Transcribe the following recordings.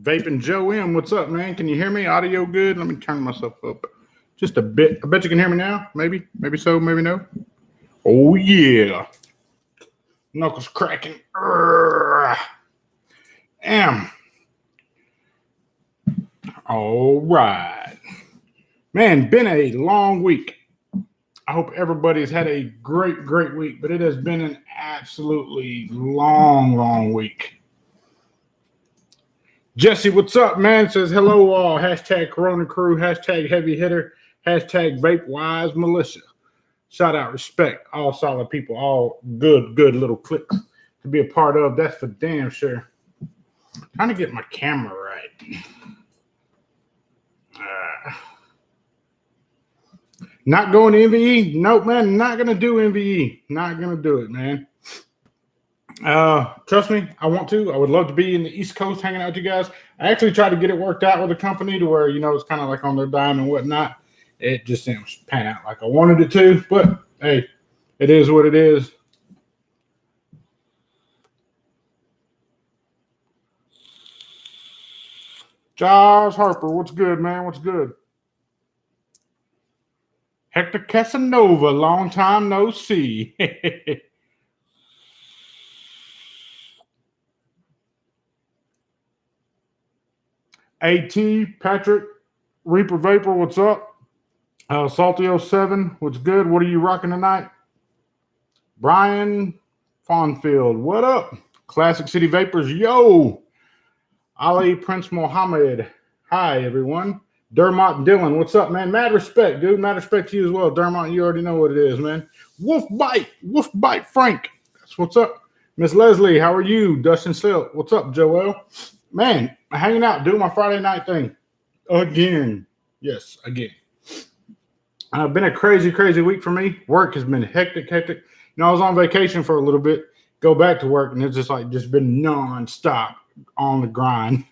Vaping Joe M, what's up, man? Can you hear me? Audio good? Let me turn myself up just a bit. I bet you can hear me now. Maybe so, maybe no. Oh, yeah. Knuckles cracking. All right. Man, been a long week. I hope everybody's had a great week, but it has been an absolutely long week. Jesse, what's up, man? Says hello all. Hashtag Corona Crew, hashtag Heavy Hitter, hashtag Vape Wise Militia. Shout out, respect, all solid people, all good little clicks to be a part of. That's for damn sure. Trying to get my camera right. Not going to MVE? Nope, man. Not going to do MVE. Not going to do it, man. Trust me, I want to. I would love to be in the East Coast hanging out with you guys. I actually tried to get it worked out with the company to where, it's kind of like on their dime and whatnot. It just didn't pan out like I wanted it to. But, hey, it is what it is. Josh Harper, what's good, man? What's good? Hector Casanova, long time no see. AT, Patrick, Reaper Vapor, what's up? Salty07, what's good? What are you rocking tonight? Brian Fawnfield, what up? Classic City Vapors, yo. Ali Prince Mohammed, hi, everyone. Dermot Dillon, what's up, man? Mad respect, dude. Mad respect to you as well. Dermot, you already know what it is, man. Wolf Bite Frank, that's what's up. Miss Leslie, how are you? Dustin Silk, what's up, Joel? Man, hanging out, doing my Friday night thing. Again. Yes, again. Been a crazy week for me. Work has been hectic. I was on vacation for a little bit, go back to work, and it's just been nonstop on the grind.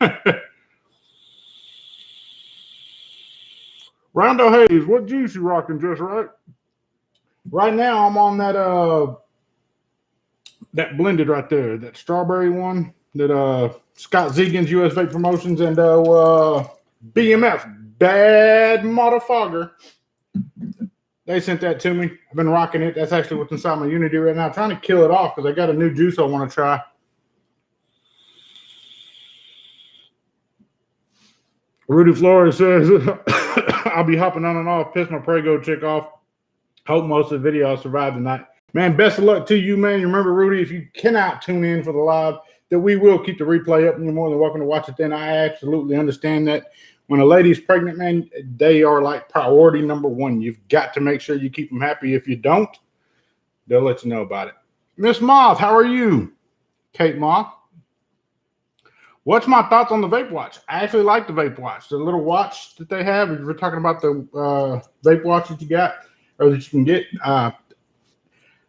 Rondo Hayes, what juice you rocking, just right? Right now, I'm on that blended right there, that strawberry one, that Scott Zegan's US Vape Promotions and BMF, Bad Motherfucker. They sent that to me. I've been rocking it. That's actually what's inside my Unity right now. I'm trying to kill it off because I got a new juice I want to try. Rudy Flores says, I'll be hopping on and off, piss my Prego chick off. Hope most of the video I'll survive tonight. Man, best of luck to you, man. You remember, Rudy, if you cannot tune in for the live, that we will keep the replay up and you're more than welcome to watch it then. I absolutely understand that. When a lady's pregnant, man, they are like priority number one. You've got to make sure you keep them happy. If you don't, they'll let you know about it. Miss Moth, how are you? Kate Moth. What's my thoughts on the Vape Watch? I actually like the Vape Watch. The little watch that they have, if you're talking about the Vape Watch that you got or that you can get, I'd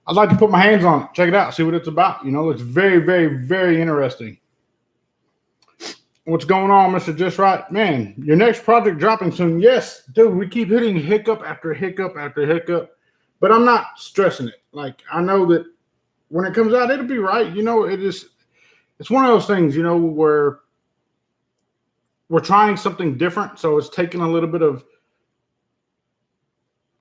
like to put my hands on it. Check it out. See what it's about. It's very interesting. What's going on, Mr. Just Right? Man, your next project dropping soon. Yes, dude, we keep hitting hiccup after hiccup after hiccup, but I'm not stressing it. Like, I know that when it comes out, it'll be right. It's one of those things, where we're trying something different, so it's taking a little bit of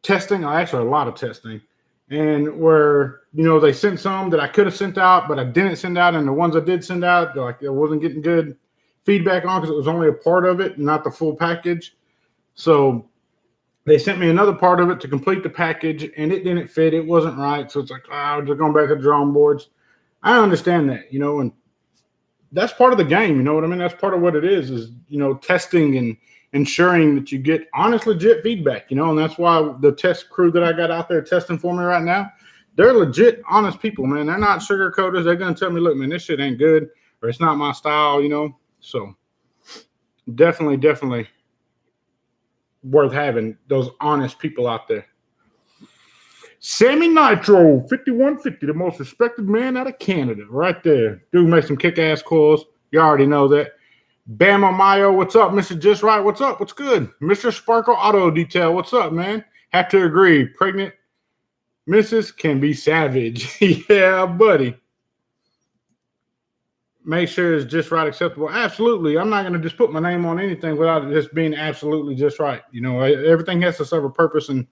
testing, actually a lot of testing, and where, they sent some that I could have sent out, but I didn't send out, and the ones I did send out, like, I wasn't getting good feedback on because it was only a part of it, not the full package. So they sent me another part of it to complete the package, and it didn't fit. It wasn't right, so it's like, we're just going back to the drawing boards. I understand that, and that's part of the game, you know what I mean? That's part of what it is, testing and ensuring that you get honest, legit feedback, and that's why the test crew that I got out there testing for me right now, they're legit, honest people, man. They're not sugarcoaters. They're going to tell me, look, man, this shit ain't good, or it's not my style, So definitely worth having those honest people out there. Sammy Nitro, 5150, the most respected man out of Canada, right there. Dude makes some kick-ass coils. You already know that. Bama Mayo, what's up? Mr. Just Right, what's up? What's good? Mr. Sparkle Auto Detail, what's up, man? Have to agree. Pregnant missus can be savage. Yeah, buddy. make sure it's just right acceptable. Absolutely. I'm not going to just put my name on anything without it just being absolutely just right. You know, everything has to serve a purpose, and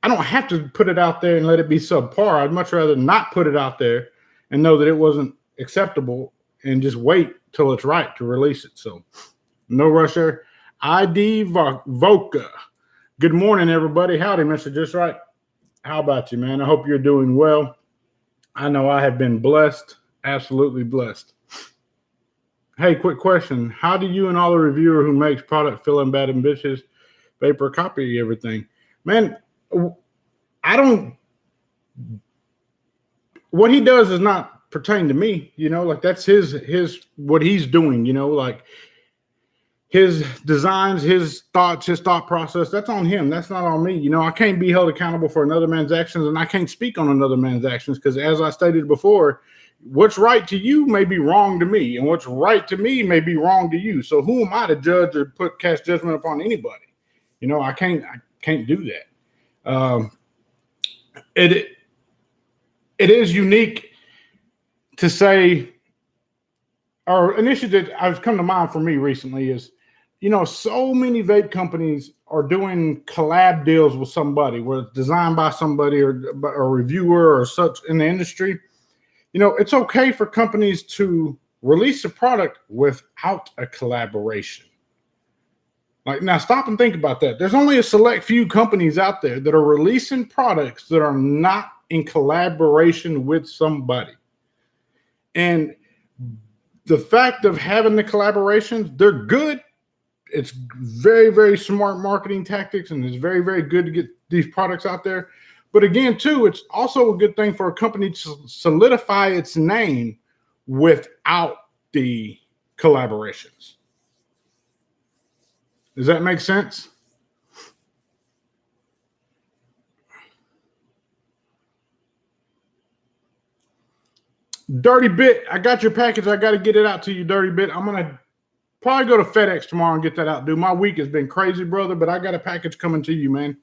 I don't have to put it out there and let it be subpar. I'd much rather not put it out there and know that it wasn't acceptable and just wait till it's right to release it. So no rush there. ID Voca. Good morning, everybody. Howdy, Mr. Just Right. How about you, man? I hope you're doing well. I know I have been blessed, absolutely blessed. Hey, quick question. How do you and all the reviewer who makes product feeling bad and bitches vapor copy everything? Man, I don't, what he does is not pertain to me, you know, like that's his, what he's doing, you know, like his designs, his thoughts, his thought process, that's on him. That's not on me. You know, I can't be held accountable for another man's actions, and I can't speak on another man's actions because, as I stated before, what's right to you may be wrong to me, and what's right to me may be wrong to you. So who am I to judge or cast judgment upon anybody? You know, I can't do that. It is unique to say, or an issue that has come to mind for me recently is, you know, so many vape companies are doing collab deals with somebody, where it's designed by somebody or a reviewer or such in the industry. You know, it's okay for companies to release a product without a collaboration. Like, now stop and think about that. There's only a select few companies out there that are releasing products that are not in collaboration with somebody. And the fact of having the collaborations, they're good. It's very, very smart marketing tactics, and it's very, very good to get these products out there. But again, too, it's also a good thing for a company to solidify its name without the collaborations. Does that make sense? Dirty Bit, I got your package. I got to get it out to you, Dirty Bit. I'm going to probably go to FedEx tomorrow and get that out, dude. My week has been crazy, brother, but I got a package coming to you, man.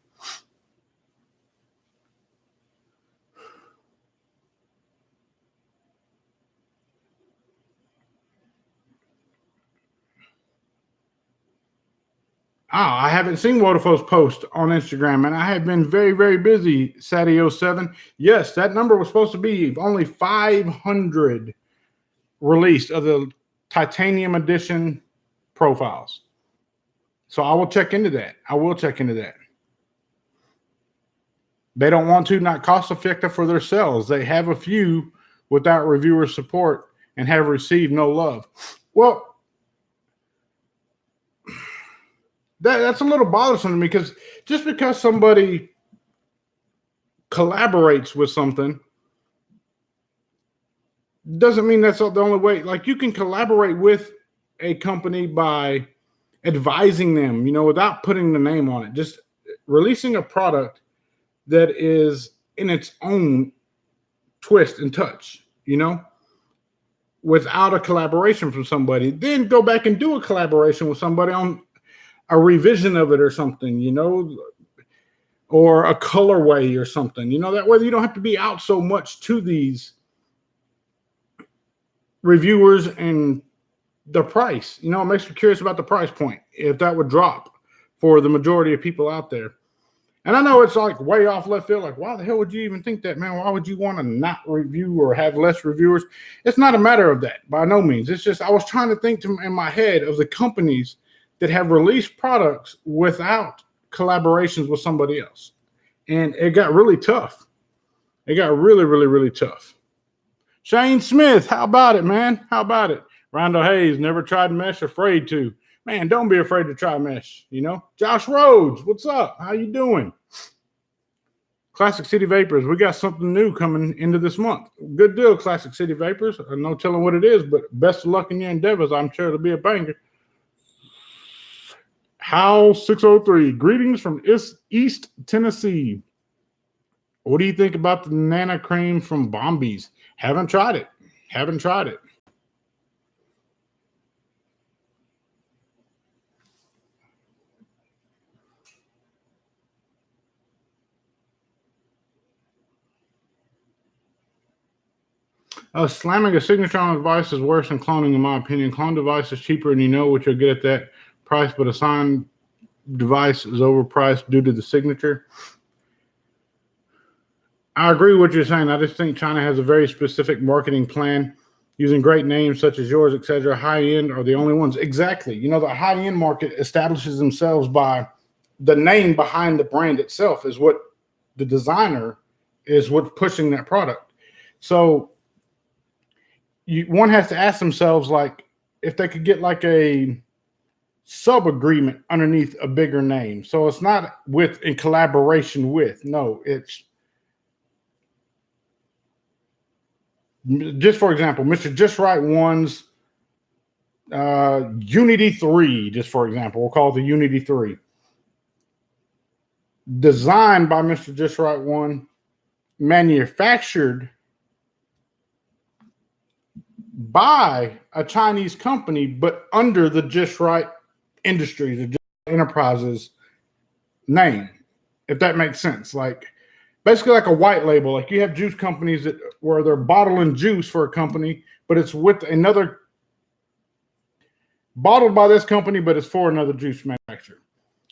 I haven't seen Waterfall's post on Instagram, and I have been very, very busy, Sadie07. Yes, that number was supposed to be only 500 released of the titanium edition profiles. So I will check into that. They don't want to, not cost effective for their sales. They have a few without reviewer support and have received no love. Well, that's a little bothersome to me, because just because somebody collaborates with something doesn't mean that's the only way. Like, you can collaborate with a company by advising them, you know, without putting the name on it, just releasing a product that is in its own twist and touch, you know, without a collaboration from somebody. Then go back and do a collaboration with somebody on a revision of it or something, you know, or a colorway or something, you know, that way you don't have to be out so much to these reviewers and the price. You know, it makes me curious about the price point, if that would drop for the majority of people out there. And I know it's like way off left field. Like, why the hell would you even think that, man? Why would you want to not review or have less reviewers? It's not a matter of that, by no means. It's just I was trying to think in my head of the companies that have released products without collaborations with somebody else. And it got really tough. It got really, really, really tough. Shane Smith, how about it, man? How about it? Rondo Hayes, never tried mesh, afraid to. Man, don't be afraid to try mesh, you know? Josh Rhodes, what's up? How you doing? Classic City Vapors, we got something new coming into this month. Good deal, Classic City Vapors. No telling what it is, but best of luck in your endeavors. I'm sure it'll be a banger. How 603, greetings from East Tennessee. What do you think about the Nana Cream from Bombies? Haven't tried it. Slamming a signature on a device is worse than cloning, in my opinion. Clone device is cheaper, and you know what you'll get at that price, but a signed device is overpriced due to the signature. I agree with what you're saying. I just think China has a very specific marketing plan, using great names such as yours, etc. High end are the only ones. Exactly. You know, the high end market establishes themselves by the name behind the brand itself is what the designer is what's pushing that product. So one has to ask themselves, like, if they could get like a sub agreement underneath a bigger name. So it's not with in collaboration with. No, it's just, for example, Mr.JustRight one's Unity 3, just for example. We'll call it the Unity 3. Designed by Mr.JustRight one, manufactured by a Chinese company, but under the JustRight Industries, the Just Enterprises name, if that makes sense. Like, basically like a white label. Like, you have juice companies that where they're bottling juice for a company, but it's with another, bottled by this company, but it's for another juice manufacturer.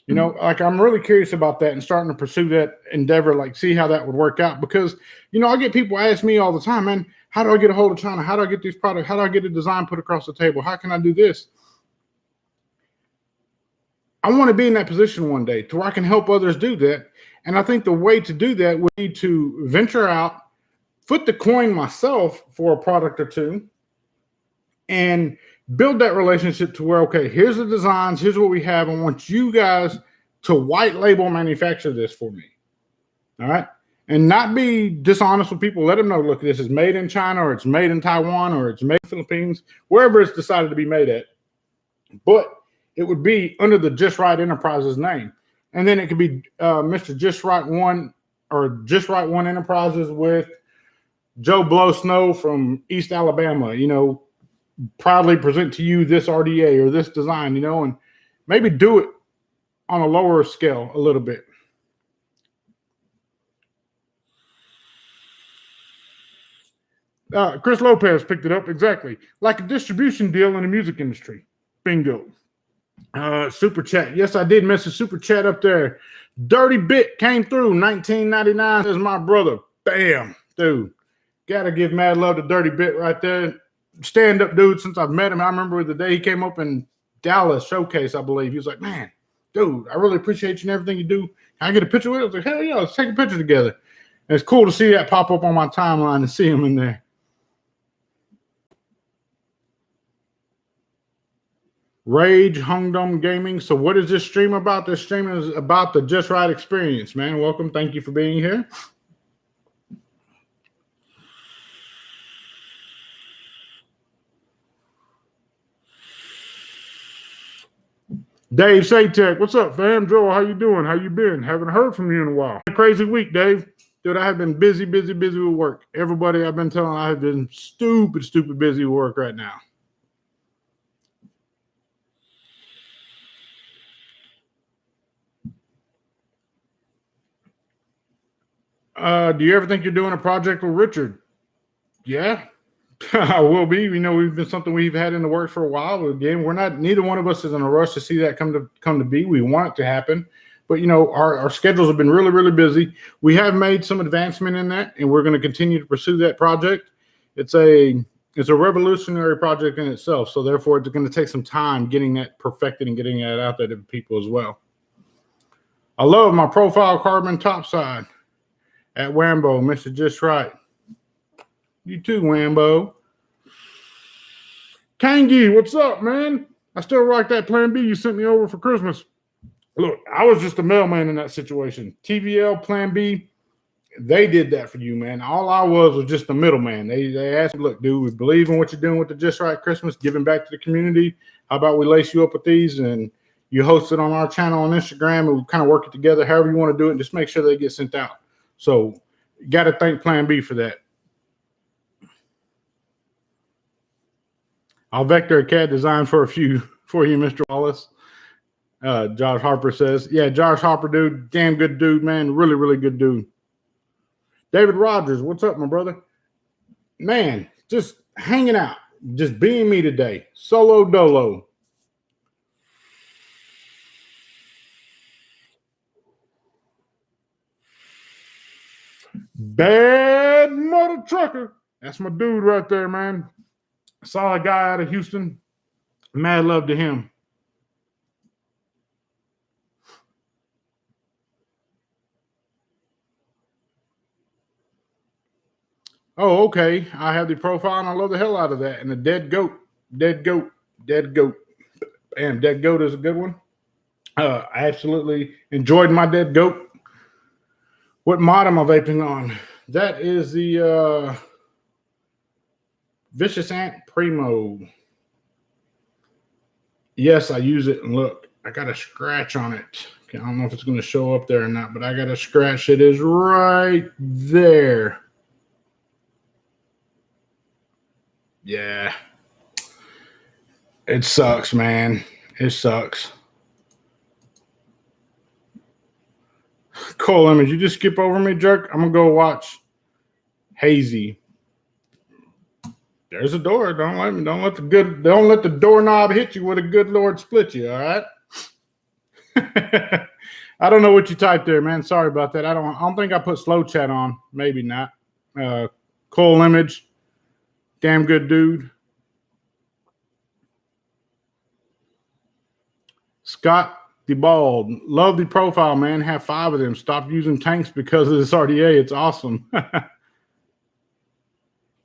You know, like, I'm really curious about that and starting to pursue that endeavor, like see how that would work out. Because, you know, I get people ask me all the time, man, how do I get a hold of China? How do I get these products? How do I get a design put across the table? How can I do this? I want to be in that position one day to where I can help others do that. And I think the way to do that would be to venture out, foot the coin myself for a product or two, and build that relationship to where, okay, here's the designs, here's what we have. I want you guys to white label manufacture this for me. All right. And not be dishonest with people. Let them know, look, this is made in China, or it's made in Taiwan, or it's made in the Philippines, wherever it's decided to be made at. But it would be under the JustRight Enterprises name. And then it could be Mr.JustRight one, or JustRight one Enterprises with Joe Blow Snow from East Alabama, you know, proudly present to you this RDA or this design, you know, and maybe do it on a lower scale a little bit. Chris Lopez picked it up. Exactly. Like a distribution deal in the music industry. Bingo. Super chat. Yes, I did miss a super chat up there. Dirty Bit came through. 1999 is my brother. Bam. Dude. Gotta give mad love to Dirty Bit right there. Stand-up dude since I've met him. I remember the day he came up in Dallas Showcase, I believe. He was like, man, dude, I really appreciate you and everything you do. Can I get a picture with him? I was like, hell yeah, let's take a picture together. And it's cool to see that pop up on my timeline and see him in there. Rage Hungdom Gaming. So what is this stream about? This stream is about the JustRight experience, man. Welcome. Thank you for being here. Dave Satek, what's up, fam? Joel, how you doing? How you been? Haven't heard from you in a while. Crazy week, Dave. Dude, I have been busy with work. Everybody I've been telling, I have been stupid busy with work right now. Do you ever think you're doing a project with Richard? Yeah, I will be. You know, we've been something we've had in the works for a while. Again, we're not, neither one of us is in a rush to see that come to be. We want it to happen, but you know, our schedules have been really busy. We have made some advancement in that, and we're going to continue to pursue that project. It's a revolutionary project in itself, so therefore it's going to take some time getting that perfected and getting that out there to people as well. I love my profile carbon topside at Wambo, Mr. JustRight. You too, Wambo. Kangi, what's up, man? I still rock that Plan B you sent me over for Christmas. Look, I was just a mailman in that situation. TVL, Plan B, they did that for you, man. All I was just the middleman. They asked me, look, dude, we believe in what you're doing with the JustRight Christmas, giving back to the community. How about we lace you up with these and you host it on our channel on Instagram, and we kind of work it together, however you want to do it, and just make sure they get sent out. So you got to thank Plan B for that. I'll vector a CAD design for you, Mr. Wallace. Josh Harper says, yeah, Josh Harper, dude, damn good dude, man. Really good dude. David Rogers, what's up, my brother? Man, just hanging out, just being me today. Solo dolo. Bad mother trucker. That's my dude right there, man. Solid guy out of Houston. Mad love to him. Oh, okay. I have the profile and I love the hell out of that. And the dead goat. Dead goat. Dead goat. Damn, dead goat is a good one. I absolutely enjoyed my dead goat. What mod am I vaping on? That is the Vicious Ant Primo. Yes, I use it. And look, I got a scratch on it. I don't know if it's going to show up there or not, but I got a scratch. It is right there. Yeah. It sucks, man. It sucks. Cool image. You just skip over me, jerk. I'm going to go watch Hazy. There's a door. Don't let the doorknob hit you with a good Lord split you, all right? I don't know what you typed there, man. Sorry about that. I don't think I put slow chat on. Maybe not. Cool image. Damn good dude. Scott the Bald. Love the profile, man. Have 5 of them. Stop using tanks because of this RDA. It's awesome.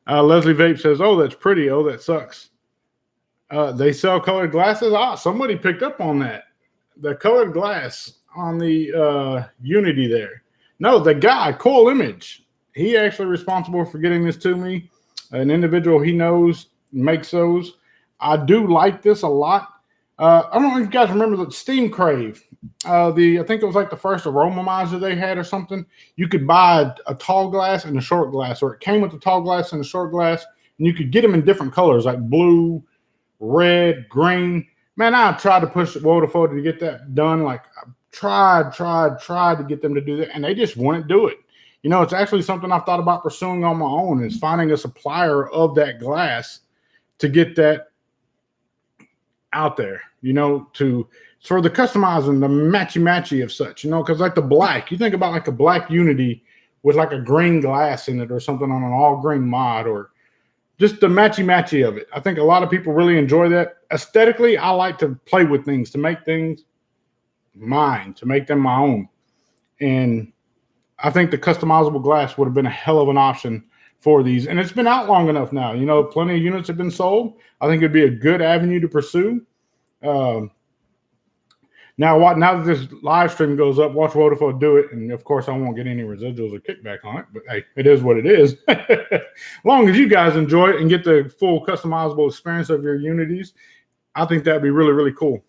Leslie Vape says, oh, that's pretty. Oh, that sucks. They sell colored glasses. Somebody picked up on that. The colored glass on the Unity there. No, the guy, Cool Image. He actually responsible for getting this to me. An individual he knows makes those. I do like this a lot. I don't know if you guys remember the Steam Crave. I think it was like the first aromomizer they had or something. You could buy a tall glass and a short glass, or it came with the tall glass and the short glass, and you could get them in different colors like blue, red, green. Man, I tried to push Vodafone to get that done. Like I tried to get them to do that, and they just wouldn't do it. You know, it's actually something I've thought about pursuing on my own, is finding a supplier of that glass to get that out there, you know, for the customizing, the matchy of such, you know, because like the black, you think about like a black Unity with like a green glass in it or something on an all green mod, or just the matchy of it. I think a lot of people really enjoy that. Aesthetically, I like to play with things, to make things mine, to make them my own. And I think the customizable glass would have been a hell of an option for these. And it's been out long enough now. You know, plenty of units have been sold. I think it'd be a good avenue to pursue. Now that this live stream goes up, watch Vodafone do it. And of course, I won't get any residuals or kickback on it, but hey, it is what it is. As long as you guys enjoy it and get the full customizable experience of your Unities, I think that'd be really, really cool.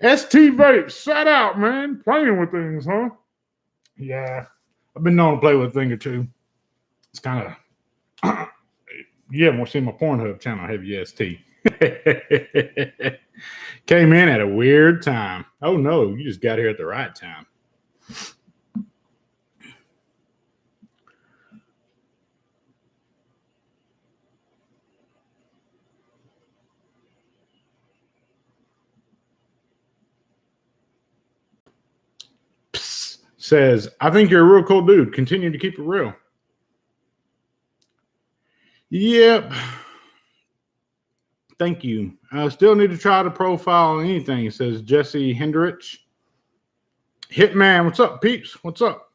ST Vape, shout out, man. Playing with things, huh? Yeah. I've been known to play with a thing or two. It's kind of, you haven't seen my Pornhub channel, have you, ST? Came in at a weird time. Oh, no, you just got here at the right time. Psst, says, I think you're a real cool dude. Continue to keep it real. Yep. Thank you. I still need to try to profile anything, says Jesse Hendrich. Hitman, what's up, peeps? What's up?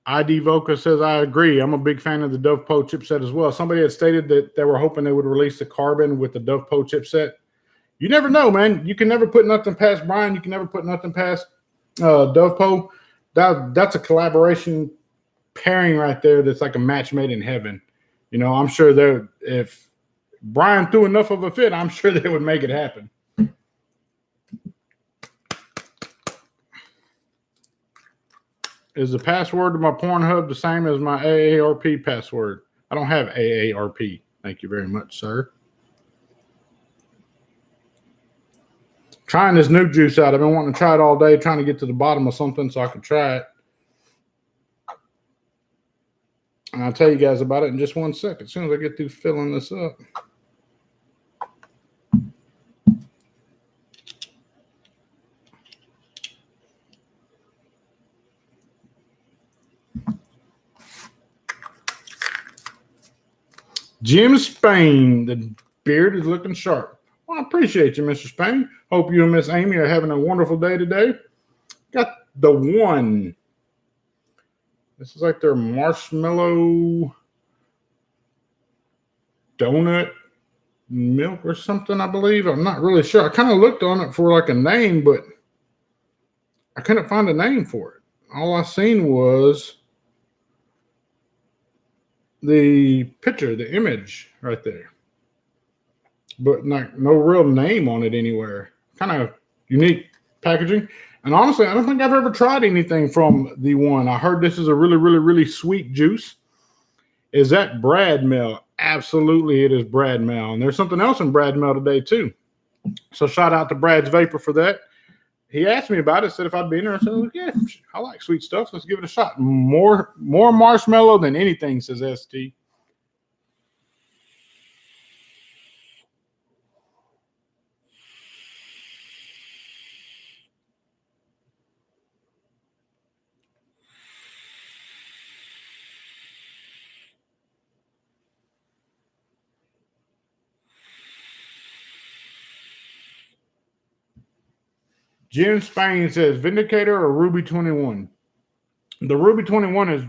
ID Voca says, I agree. I'm a big fan of the DovePo chipset as well. Somebody had stated that they were hoping they would release the Carbon with the DovePo chipset. You never know, man. You can never put nothing past Brian. You can never put nothing past DovePo. That's a collaboration pairing right there that's like a match made in heaven. You know, I'm sure if Brian threw enough of a fit, I'm sure they would make it happen. Is the password to my Pornhub the same as my AARP password? I don't have AARP. Thank you very much, sir. Trying this new juice out. I've been wanting to try it all day, trying to get to the bottom of something so I could try it. And I'll tell you guys about it in just 1 second, as soon as I get through filling this up. Jim Spain, the beard is looking sharp. Well, I appreciate you, Mr. Spain. Hope you and Miss Amy are having a wonderful day today. Got the one. This is like their marshmallow donut milk or something, I believe. I'm not really sure. I kind of looked on it for like a name, but I couldn't find a name for it. All I seen was the picture, the image right there, but no real name on it anywhere. Kind of unique packaging. And honestly, I don't think I've ever tried anything from the one. I heard this is a really, really, really sweet juice. Is that Brad Mel? Absolutely, it is Brad Mel. And there's something else in Brad Mel today too. So shout out to Brad's Vapor for that. He asked me about it, said if I'd be interested. I said, yeah, I like sweet stuff. Let's give it a shot. More marshmallow than anything, says ST. Jim Spain says Vindicator or Ruby 21. The Ruby 21 is,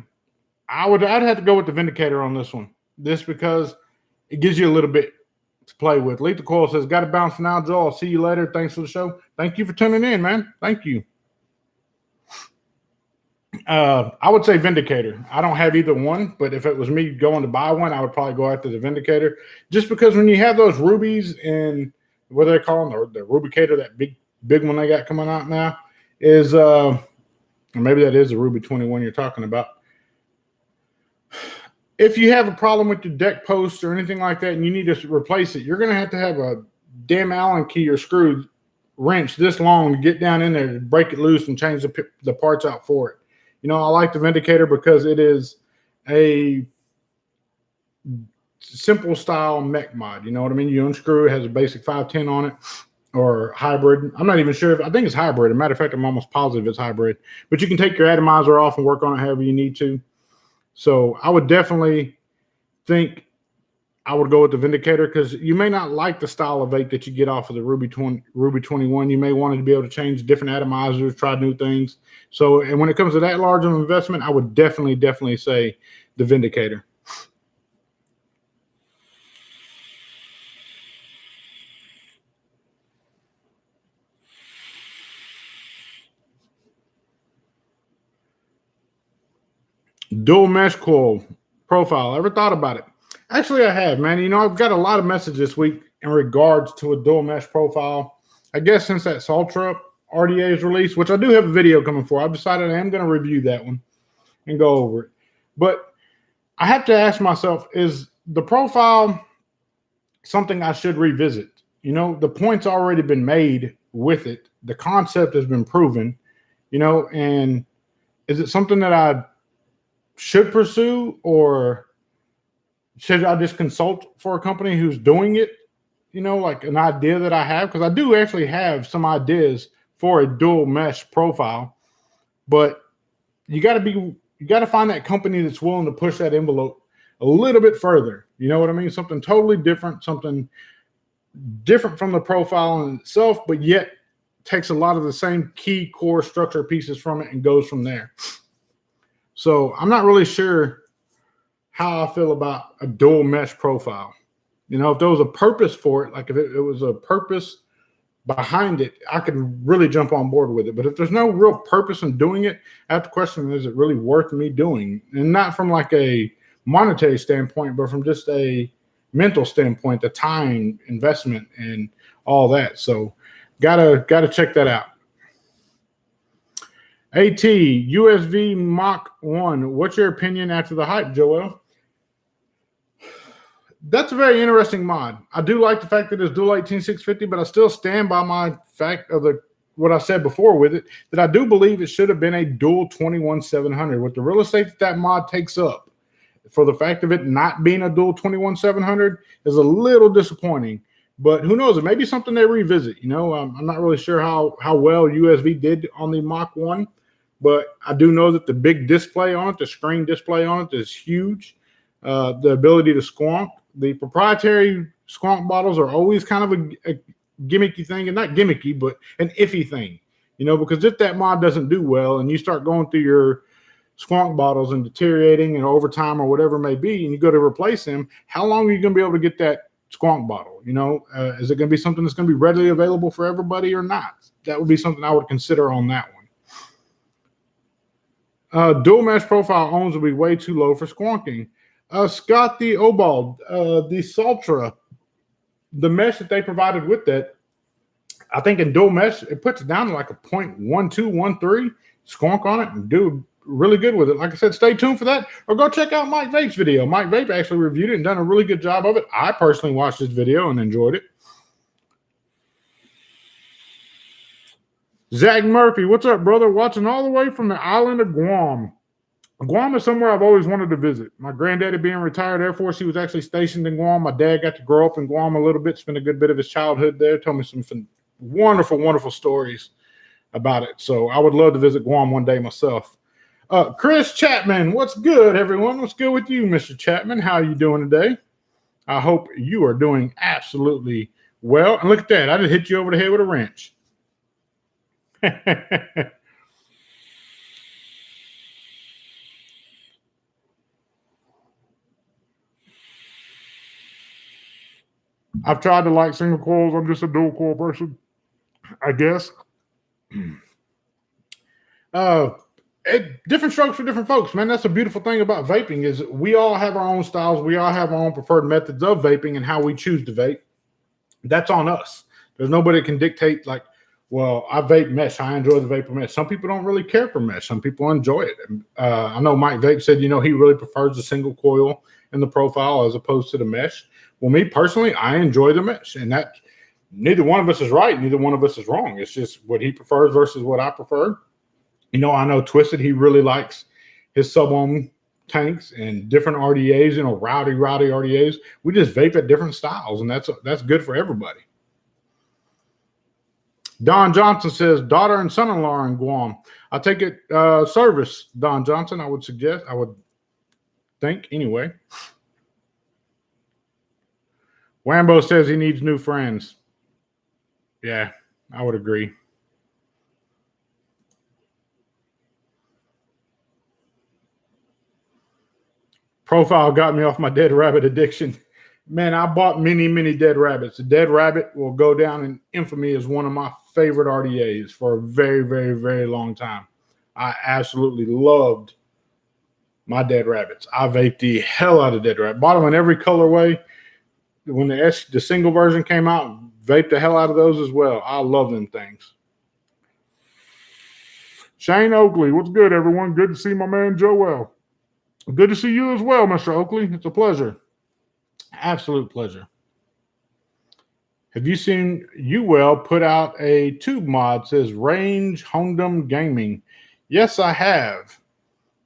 I'd have to go with the Vindicator on this one. This because it gives you a little bit to play with. Lethal Coil says, got to bounce for now, Joel. I'll see you later. Thanks for the show. Thank you for tuning in, man. Thank you. I would say Vindicator. I don't have either one, but if it was me going to buy one, I would probably go after the Vindicator. Just because when you have those rubies and what do they call them? The Rubicator, that big one they got coming out now, is or maybe that is the Ruby 21 you're talking about. If you have a problem with your deck post or anything like that and you need to replace it, you're going to have a damn Allen key or screw wrench this long to get down in there to break it loose and change the parts out for it. You know, I like the Vindicator because it is a simple style mech mod. You know what I mean? You unscrew it, has a basic 510 on it, or hybrid. I'm not even sure. I think it's hybrid. As a matter of fact, I'm almost positive it's hybrid. But you can take your atomizer off and work on it however you need to. So I would definitely think I would go with the Vindicator because you may not like the style of vape that you get off of the Ruby 21. You may want to be able to change different atomizers, try new things. So, and when it comes to that large of an investment, I would definitely say the Vindicator. Dual mesh coil profile. Ever thought about it? Actually, I have, man. You know, I've got a lot of messages this week in regards to a dual mesh profile. I guess since that Saltra RDA is released, which I do have a video coming for, I've decided I am going to review that one and go over it. But I have to ask myself, is the profile something I should revisit? You know, the point's already been made with it. The concept has been proven, you know, and is it something that I should pursue, or should I just consult for a company who's doing it? You know, like an idea that I have, because I do actually have some ideas for a dual mesh profile, but you got to find that company that's willing to push that envelope a little bit further. You know what I mean? Something totally different, something different from the profile in itself, but yet takes a lot of the same key core structure pieces from it and goes from there. So I'm not really sure how I feel about a dual mesh profile. You know, if there was a purpose for it, like if it was a purpose behind it, I could really jump on board with it. But if there's no real purpose in doing it, I have to question, is it really worth me doing? And not from like a monetary standpoint, but from just a mental standpoint, the time investment and all that. So gotta check that out. AT, USV Mach 1. What's your opinion after the hype, Joel? That's a very interesting mod. I do like the fact that it's dual 18650, but I still stand by my fact of what I said before with it, that I do believe it should have been a dual 21700. With the real estate that mod takes up, for the fact of it not being a dual 21700 is a little disappointing. But who knows? It may be something they revisit. You know, I'm not really sure how well USV did on the Mach 1, but I do know that the big display on it, the screen display on it, is huge. The ability to squonk. The proprietary squonk bottles are always kind of a gimmicky thing, and not gimmicky, but an iffy thing. You know, because if that mod doesn't do well and you start going through your squonk bottles and deteriorating and over time or whatever it may be, and you go to replace them, how long are you going to be able to get that squonk bottle? You know, is it going to be something that's going to be readily available for everybody or not? That would be something I would consider on that one. Dual mesh profile ohms will be way too low for squonking. Scott the Obald, the Saltra, the mesh that they provided with that, I think in dual mesh, it puts it down to like a 0.1213 squonk on it and do really good with it. Like I said, stay tuned for that, or go check out Mike Vape's video. Mike Vape actually reviewed it and done a really good job of it. I personally watched this video and enjoyed it. Zach Murphy, what's up, brother? Watching all the way from the island of Guam. Guam is somewhere I've always wanted to visit. My granddaddy being retired Air Force, he was actually stationed in Guam. My dad got to grow up in Guam a little bit, spent a good bit of his childhood there, told me some wonderful, wonderful stories about it. So I would love to visit Guam one day myself. Chris Chapman, what's good, everyone? What's good with you, Mr. Chapman? How are you doing today? I hope you are doing absolutely well. And look at that. I just hit you over the head with a wrench. I've tried to like single coils. I'm just a dual coil person, I guess. Different strokes for different folks, man. That's a beautiful thing about vaping is we all have our own styles. We all have our own preferred methods of vaping and how we choose to vape. That's on us. There's nobody that can dictate like, well, I vape mesh. I enjoy the vapor mesh. Some people don't really care for mesh. Some people enjoy it. I know Mike Vape said, you know, he really prefers the single coil in the profile as opposed to the mesh. Well, me personally, I enjoy the mesh, and that neither one of us is right. Neither one of us is wrong. It's just what he prefers versus what I prefer. You know, I know Twisted, he really likes his sub-ohm tanks and different RDAs, you know, rowdy RDAs. We just vape at different styles, and that's good for everybody. Don Johnson says, daughter and son-in-law in Guam. I take it service, Don Johnson, I would suggest. I would think, anyway. Wambo says he needs new friends. Yeah, I would agree. Profile got me off my dead rabbit addiction. Man, I bought many dead rabbits. The dead rabbit will go down in infamy as one of my favorite RDAs for a very long time. I absolutely loved my dead rabbits. I vaped the hell out of dead rabbit. Bought them in every colorway. When the single version came out, vaped the hell out of those as well. I love them things. Shane Oakley, what's good, everyone? Good to see my man Joel. Good to see you as well, Mr. Oakley. It's a pleasure. Absolute pleasure. Have you seen UWell put out a tube mod? Says Range Hondom Gaming. Yes, I have.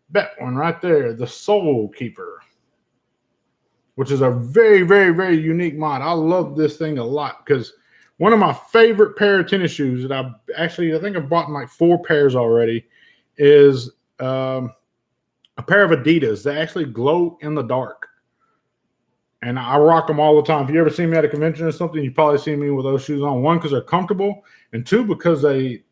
That one right there, the Soul Keeper, which is a very unique mod. I love this thing a lot because one of my favorite pair of tennis shoes that I think I've bought like 4 pairs already is a pair of Adidas that actually glow in the dark. And I rock them all the time. If you ever see me at a convention or something, you probably see me with those shoes on. 1, because they're comfortable, and 2, because they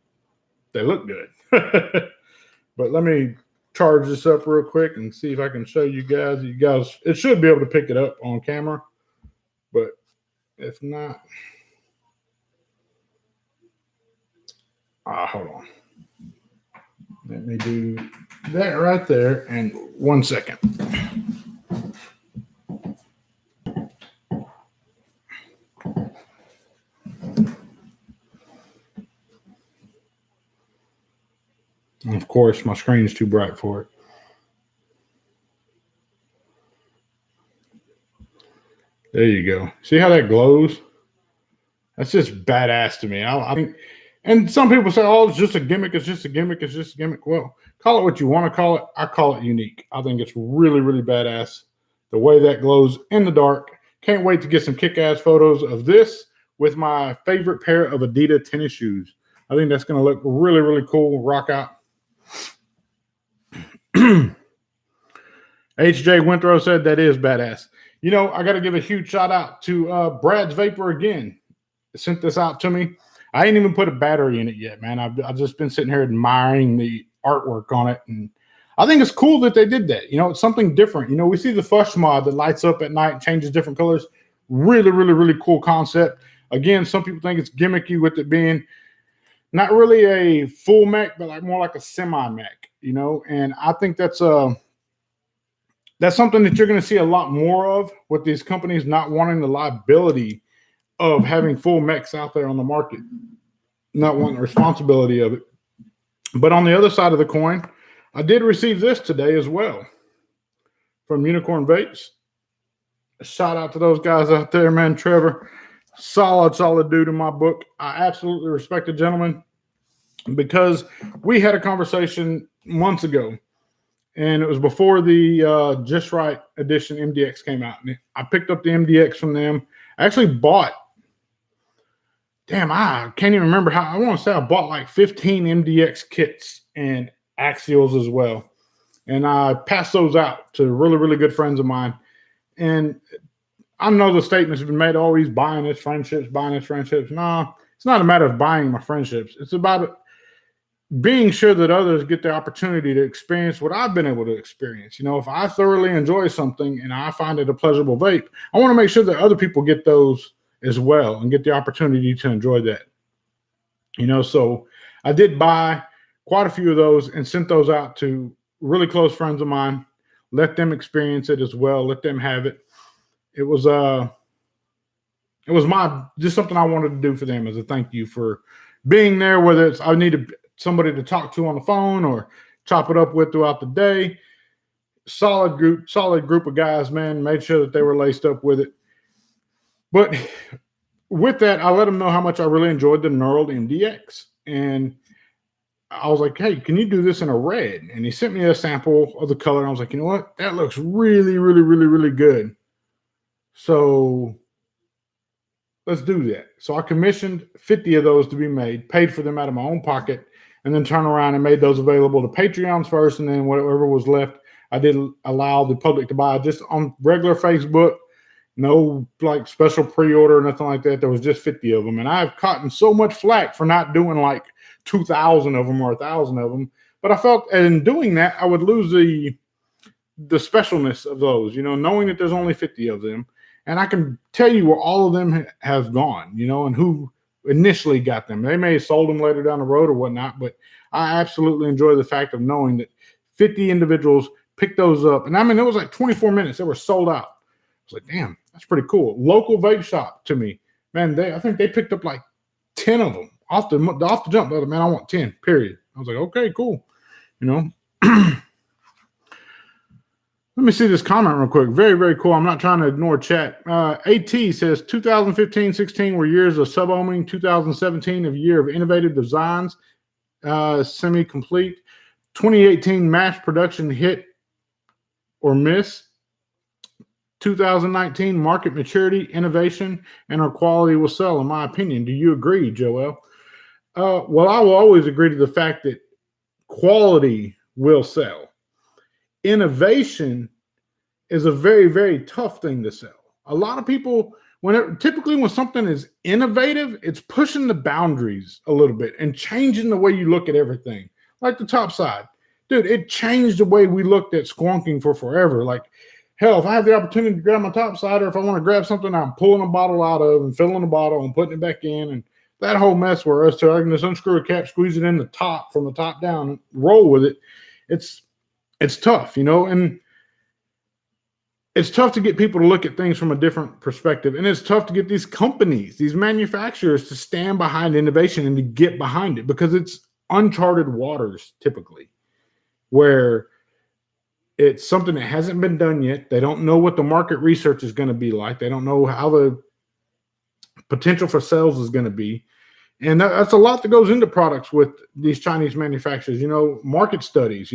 look good. But let me charge this up real quick and see if I can show you guys. You guys, it should be able to pick it up on camera, but if not, hold on. Let me do that right there in 1 second. And of course, my screen is too bright for it. There you go. See how that glows? That's just badass to me. I think And some people say, oh, it's just a gimmick. It's just a gimmick. It's just a gimmick. Well, call it what you want to call it. I call it unique. I think it's really, really badass. The way that glows in the dark. Can't wait to get some kick-ass photos of this with my favorite pair of Adidas tennis shoes. I think that's going to look really, really cool. Rock out. HJ Winthrow said that is badass. You know, I got to give a huge shout out to Brad's Vapor again. Sent this out to me. I ain't even put a battery in it yet, man. I've just been sitting here admiring the artwork on it. And I think it's cool that they did that. You know, it's something different. You know, we see the Fush mod that lights up at night and changes different colors. Really, really, really cool concept. Again, some people think it's gimmicky with it being not really a full mech, but like more like a semi-mech, you know. And I think that's something that you're going to see a lot more of with these companies not wanting the liability of having full mechs out there on the market, not wanting the responsibility of it. But on the other side of the coin, I did receive this today as well from Unicorn Vapes. A shout out to those guys out there, man. Trevor, solid dude in my book. I absolutely respect the gentleman because we had a conversation months ago, and it was before the Just Right edition MDX came out. And I picked up the MDX from them. I actually bought, I can't even remember how. I want to say I bought like 15 MDX kits and axials as well. And I passed those out to really, really good friends of mine. And I know the statements have been made, oh, he's buying his friendships. No, it's not a matter of buying my friendships. It's about being sure that others get the opportunity to experience what I've been able to experience. You know, if I thoroughly enjoy something and I find it a pleasurable vape, I want to make sure that other people get those as well and get the opportunity to enjoy that. You know, so I did buy quite a few of those and sent those out to really close friends of mine. Let them experience it as well. Let them have it. It was just something I wanted to do for them as a thank you for being there, whether it's I needed somebody to talk to on the phone or chop it up with throughout the day. Solid group of guys, man. Made sure that they were laced up with it. But with that, I let them know how much I really enjoyed the knurled MDX. And I was like, hey, can you do this in a red? And he sent me a sample of the color. And I was like, you know what? That looks really, really, really, really good. So let's do that. So I commissioned 50 of those to be made, paid for them out of my own pocket, and then turned around and made those available to Patreons first. And then whatever was left, I did allow the public to buy just on regular Facebook. No like special pre-order or nothing like that. There was just 50 of them. And I've gotten so much flack for not doing like 2,000 of them or 1,000 of them. But I felt in doing that, I would lose the specialness of those, you know, knowing that there's only 50 of them. And I can tell you where all of them have gone, you know, and who initially got them. They may have sold them later down the road or whatnot, but I absolutely enjoy the fact of knowing that 50 individuals picked those up. And I mean, it was like 24 minutes. They were sold out. I was like, damn, that's pretty cool. Local vape shop to me, man. I think they picked up like 10 of them off the jump. Man, I want 10. Period. I was like, okay, cool. You know, let me see this comment real quick. Very, very cool. I'm not trying to ignore chat. AT says 2015-16 were years of sub-ohming. 2017 of year of innovative designs, semi-complete. 2018 mass production hit or miss. 2019 market maturity, innovation, and our quality will sell, in my opinion. Do you agree, Joel? Well, I will always agree to the fact that quality will sell. Innovation is a very, very tough thing to sell. A lot of people, typically when something is innovative, it's pushing the boundaries a little bit and changing the way you look at everything. Like the top side. Dude, it changed the way we looked at squonking for forever. Like, hell, if I have the opportunity to grab my top side, or if I want to grab something I'm pulling a bottle out of and filling the bottle and putting it back in, and that whole mess where I can just unscrew a cap, squeeze it in the top from the top down, and roll with it. It's tough, you know, and it's tough to get people to look at things from a different perspective. And it's tough to get these companies, these manufacturers to stand behind innovation and to get behind it, because it's uncharted waters typically where it's something that hasn't been done yet. They don't know what the market research is going to be like. They don't know how the potential for sales is going to be. And that's a lot that goes into products with these Chinese manufacturers, market studies,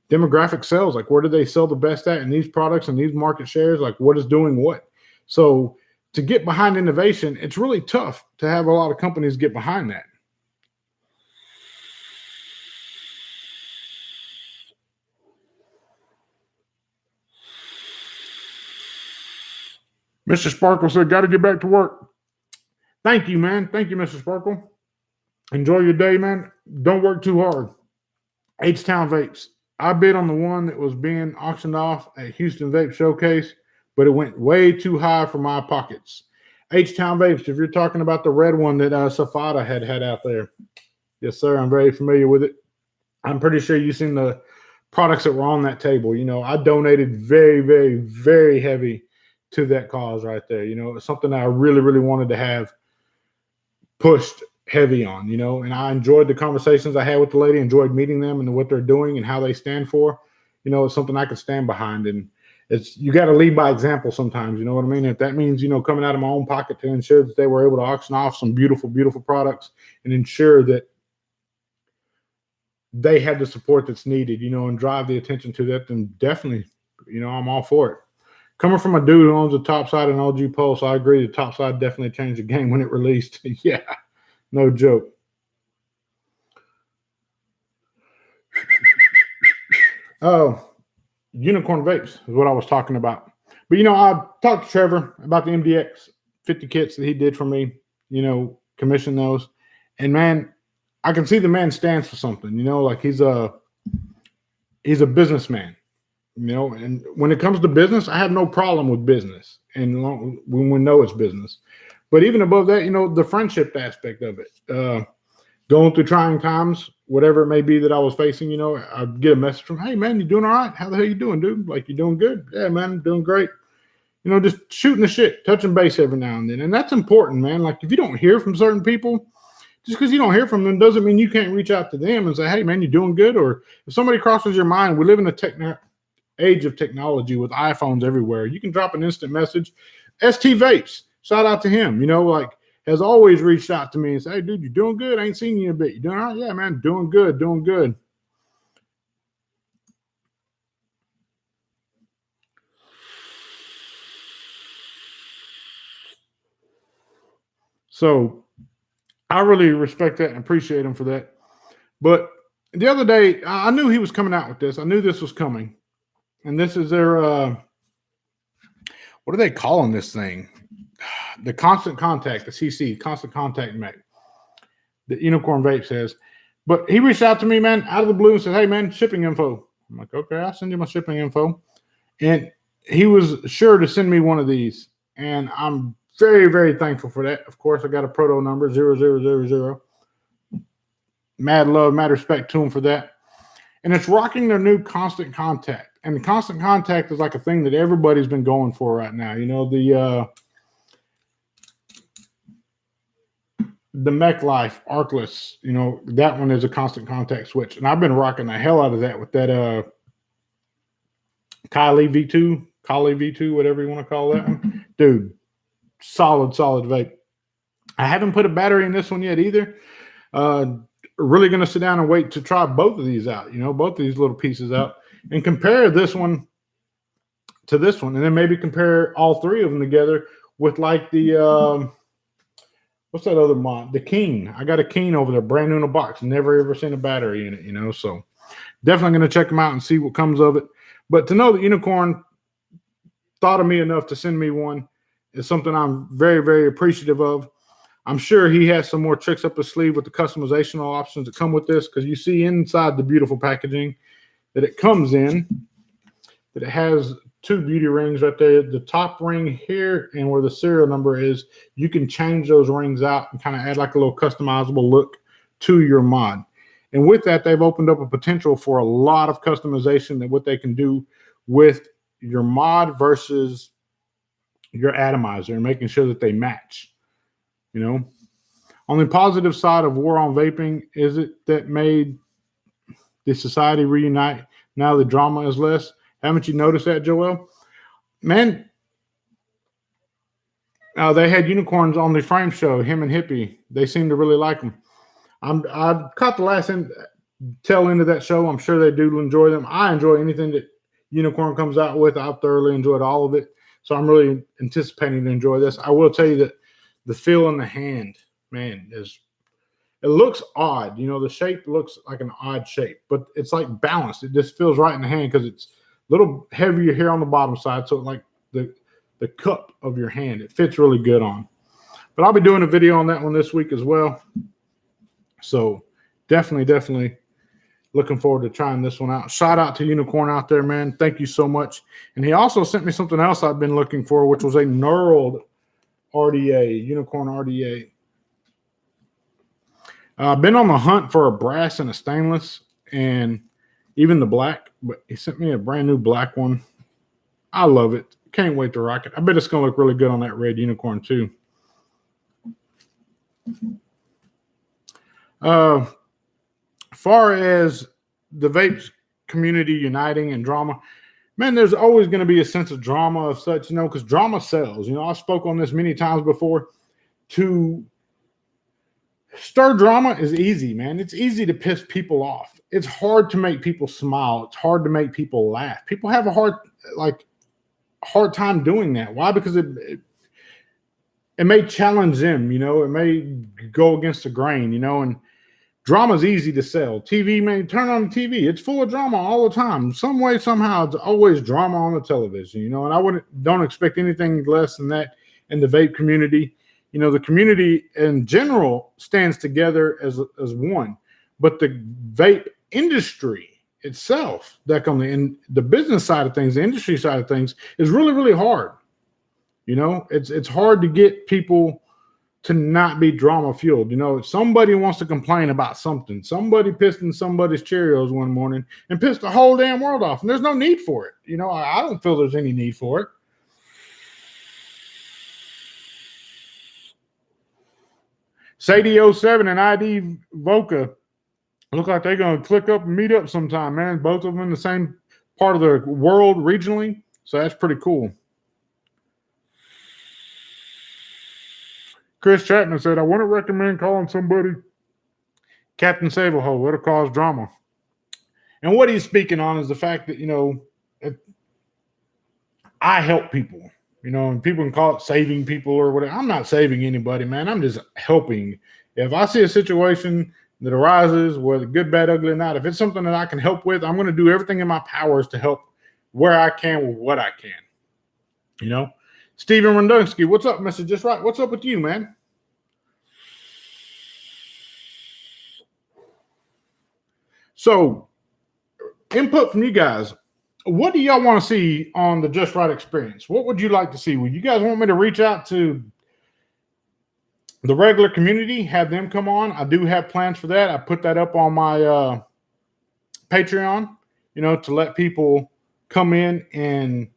demographic sales, like where do they sell the best at in these products and these market shares, like what is doing what. So to get behind innovation, it's really tough to have a lot of companies get behind that. Mr. Sparkle said, got to get back to work. Thank you, man. Thank you, Mr. Sparkle. Enjoy your day, man. Don't work too hard. H-Town Vapes. I bid on the one that was being auctioned off at Houston Vape Showcase, but it went way too high for my pockets. H-Town Vapes, if you're talking about the red one that Safada had out there. Yes, sir. I'm very familiar with it. I'm pretty sure you've seen the products that were on that table. I donated very, very, very heavy to that cause right there. It's something that I really, really wanted to have pushed heavy on, and I enjoyed the conversations I had with the lady, enjoyed meeting them and what they're doing and how they stand for. It's something I could stand behind, and you got to lead by example sometimes. You know what I mean? If that means, coming out of my own pocket to ensure that they were able to auction off some beautiful, beautiful products and ensure that they have the support that's needed, and drive the attention to that, then definitely, I'm all for it. Coming from a dude who owns a Topside and OG Pulse, I agree the Topside definitely changed the game when it released. Yeah, no joke. Oh, Unicorn Vapes is what I was talking about. But, I talked to Trevor about the MDX 50 kits that he did for me, commission those. And, man, I can see the man stands for something, like he's a businessman. And when it comes to business, I have no problem with business, and when we know it's business. But even above that, the friendship aspect of it, going through trying times, whatever it may be that I was facing, I'd get a message from, hey, man, you doing all right? How the hell you doing, dude? Like, you doing good? Yeah, man, I'm doing great. Just shooting the shit, touching base every now and then. And that's important, man. Like, if you don't hear from certain people, just because you don't hear from them doesn't mean you can't reach out to them and say, hey, man, you doing good? Or if somebody crosses your mind, we live in a age of technology with iPhones everywhere. You can drop an instant message. ST Vapes, shout out to him, has always reached out to me and said, hey, dude, you doing good? I ain't seen you in a bit. You doing all right? Yeah, man, doing good, doing good. So I really respect that and appreciate him for that. But the other day, I knew he was coming out with this. I knew this was coming. And this is their, what are they calling this thing? The Constant Contact, the CC, Constant Contact Mech. The Unicorn Vape says. But he reached out to me, man, out of the blue and said, hey, man, shipping info. I'm like, okay, I'll send you my shipping info. And he was sure to send me one of these. And I'm very, very thankful for that. Of course, I got a proto number, 0000. Mad love, mad respect to him for that. And it's rocking their new Constant Contact. And the Constant Contact is like a thing that everybody's been going for right now. The Mech Life Arcless, that one is a Constant Contact switch. And I've been rocking the hell out of that with that Kali V2, whatever you want to call that one. Dude, solid vape. I haven't put a battery in this one yet either. Really going to sit down and wait to try both of these out, both of these little pieces out, and compare this one to this one, and then maybe compare all three of them together with like the what's that other mod? The Keen. I got a Keen over there, brand new in a box. Never ever seen a battery in it, so definitely going to check them out and see what comes of it. But to know that Unicorn thought of me enough to send me one is something I'm very, very appreciative of. I'm sure he has some more tricks up his sleeve with the customizational options that come with this, because you see inside the beautiful packaging that it comes in, that it has two beauty rings right there. The top ring here and where the serial number is, you can change those rings out and kind of add like a little customizable look to your mod. And with that, they've opened up a potential for a lot of customization that what they can do with your mod versus your atomizer and making sure that they match. On the positive side of war on vaping, is it that made the society reunite? Now the drama is less. Haven't you noticed that, Joel? Man, They had unicorns on the frame show, him and Hippie. They seem to really like them. I caught the last tail end of that show. I'm sure they do enjoy them. I enjoy anything that Unicorn comes out with. I've thoroughly enjoyed all of it. So I'm really anticipating to enjoy this. I will tell you that the feel in the hand, man, it looks odd. You know, the shape looks like an odd shape, but it's like balanced. It just feels right in the hand because it's a little heavier here on the bottom side. So like the cup of your hand, it fits really good on. But I'll be doing a video on that one this week as well. So definitely looking forward to trying this one out. Shout out to Unicorn out there, man. Thank you so much. And he also sent me something else I've been looking for, which was a knurled RDA, Unicorn RDA. I've been on the hunt for a brass and a stainless and even the black, but he sent me a brand new black one. I love it. Can't wait to rock it. I bet it's going to look really good on that red Unicorn too. Far as the vape community uniting and drama, man, there's always going to be a sense of drama of such, you know, because drama sells. You know, I spoke on this many times before. To stir drama is easy, man. It's easy to piss people off. It's hard to make people smile. It's hard to make people laugh. People have a hard time doing that. Why? Because it may challenge them, you know, it may go against the grain, you know, and drama is easy to sell. TV, man, turn on the TV. It's full of drama all the time. Some way, somehow, it's always drama on the television, you know, and I don't expect anything less than that in the vape community. You know, the community in general stands together as one, but the vape industry itself, that on the business side of things, the industry side of things, is really, really hard. You know, it's hard to get people to not be drama fueled. You know, if somebody wants to complain about something, somebody pissed in somebody's Cheerios one morning and pissed the whole damn world off, and there's no need for it. You know, I don't feel there's any need for it. Sadie07 and ID Voca look like they're going to click up and meet up sometime, man. Both of them in the same part of the world regionally. So that's pretty cool. Chris Chapman said, I wouldn't recommend calling somebody Captain Save-A-Hole. It'll cause drama. And what he's speaking on is the fact that, you know, I help people. You know, and people can call it saving people or whatever. I'm not saving anybody, man. I'm just helping. If I see a situation that arises, whether good, bad, ugly or not, if it's something that I can help with, I'm going to do everything in my powers to help where I can with what I can. You know? Steven Rondowski, what's up, Mr. Just Right? What's up with you, man? So, input from you guys. What do y'all want to see on the Just Right experience? What would you like to see? Would you guys want me to reach out to the regular community, have them come on? I do have plans for that. I put that up on my Patreon, you know, to let people come in, and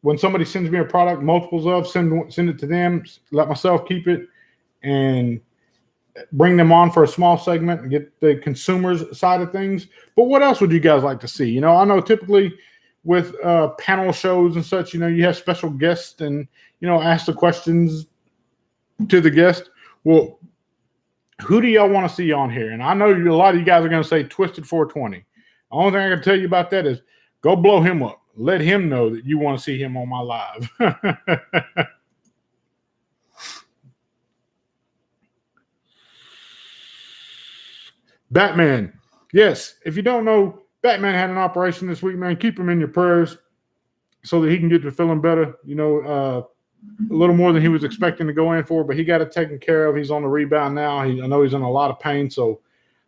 when somebody sends me a product, multiples of, send it to them, let myself keep it, and bring them on for a small segment and get the consumers side of things. But what else would you guys like to see? You know, I know typically with panel shows and such, you know, you have special guests and, you know, ask the questions to the guest. Well, who do y'all want to see on here? And I know a lot of you guys are going to say Twisted 420. The only thing I can tell you about that is go blow him up. Let him know that you want to see him on my live. Batman. Yes, if you don't know, Batman had an operation this week, man. Keep him in your prayers so that he can get to feeling better. You know, a little more than he was expecting to go in for, but he got it taken care of. He's on the rebound now. I know he's in a lot of pain, so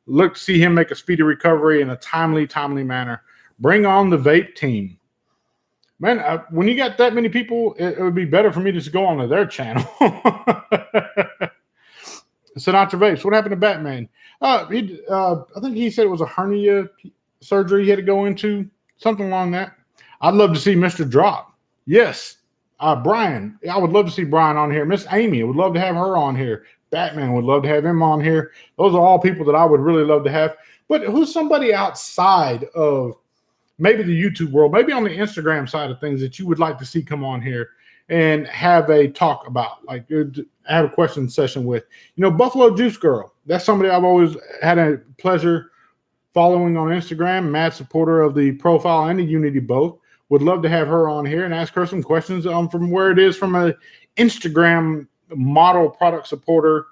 look to see him make a speedy recovery in a timely manner. Bring on the vape team. Man, when you got that many people, it would be better for me to just go onto their channel. Sinatra Vapes. What happened to Batman? I think he said it was a hernia surgery he had to go into, something along that. I'd love to see Mr. Drop. Yes. Brian. I would love to see Brian on here. Miss Amy, I would love to have her on here. Batman would love to have him on here. Those are all people that I would really love to have. But who's somebody outside of maybe the YouTube world, maybe on the Instagram side of things that you would like to see come on here and have a talk about, like have a question session with. Buffalo Juice Girl. That's somebody I've always had a pleasure following on Instagram. Mad supporter of the profile and the Unity both. Would love to have her on here and ask her some questions from where it is from a Instagram model product supporter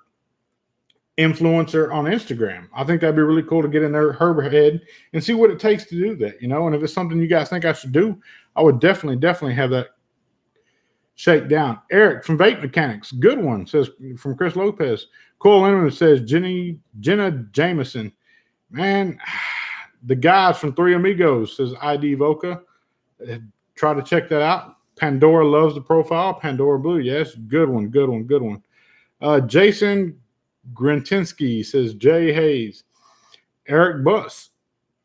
influencer on Instagram. I think that'd be really cool to get in her head and see what it takes to do that, and if it's something you guys think I should do, I would definitely have that shake down. Eric from Vape Mechanics, good one, says from Chris Lopez. Cole Inman says Jenna Jameson. Man, the guys from Three Amigos, says ID Voca. Try to check that out. Pandora loves the profile. Pandora Blue, yes, good one. Jason Grintinsky says Jay Hayes. Eric Buss,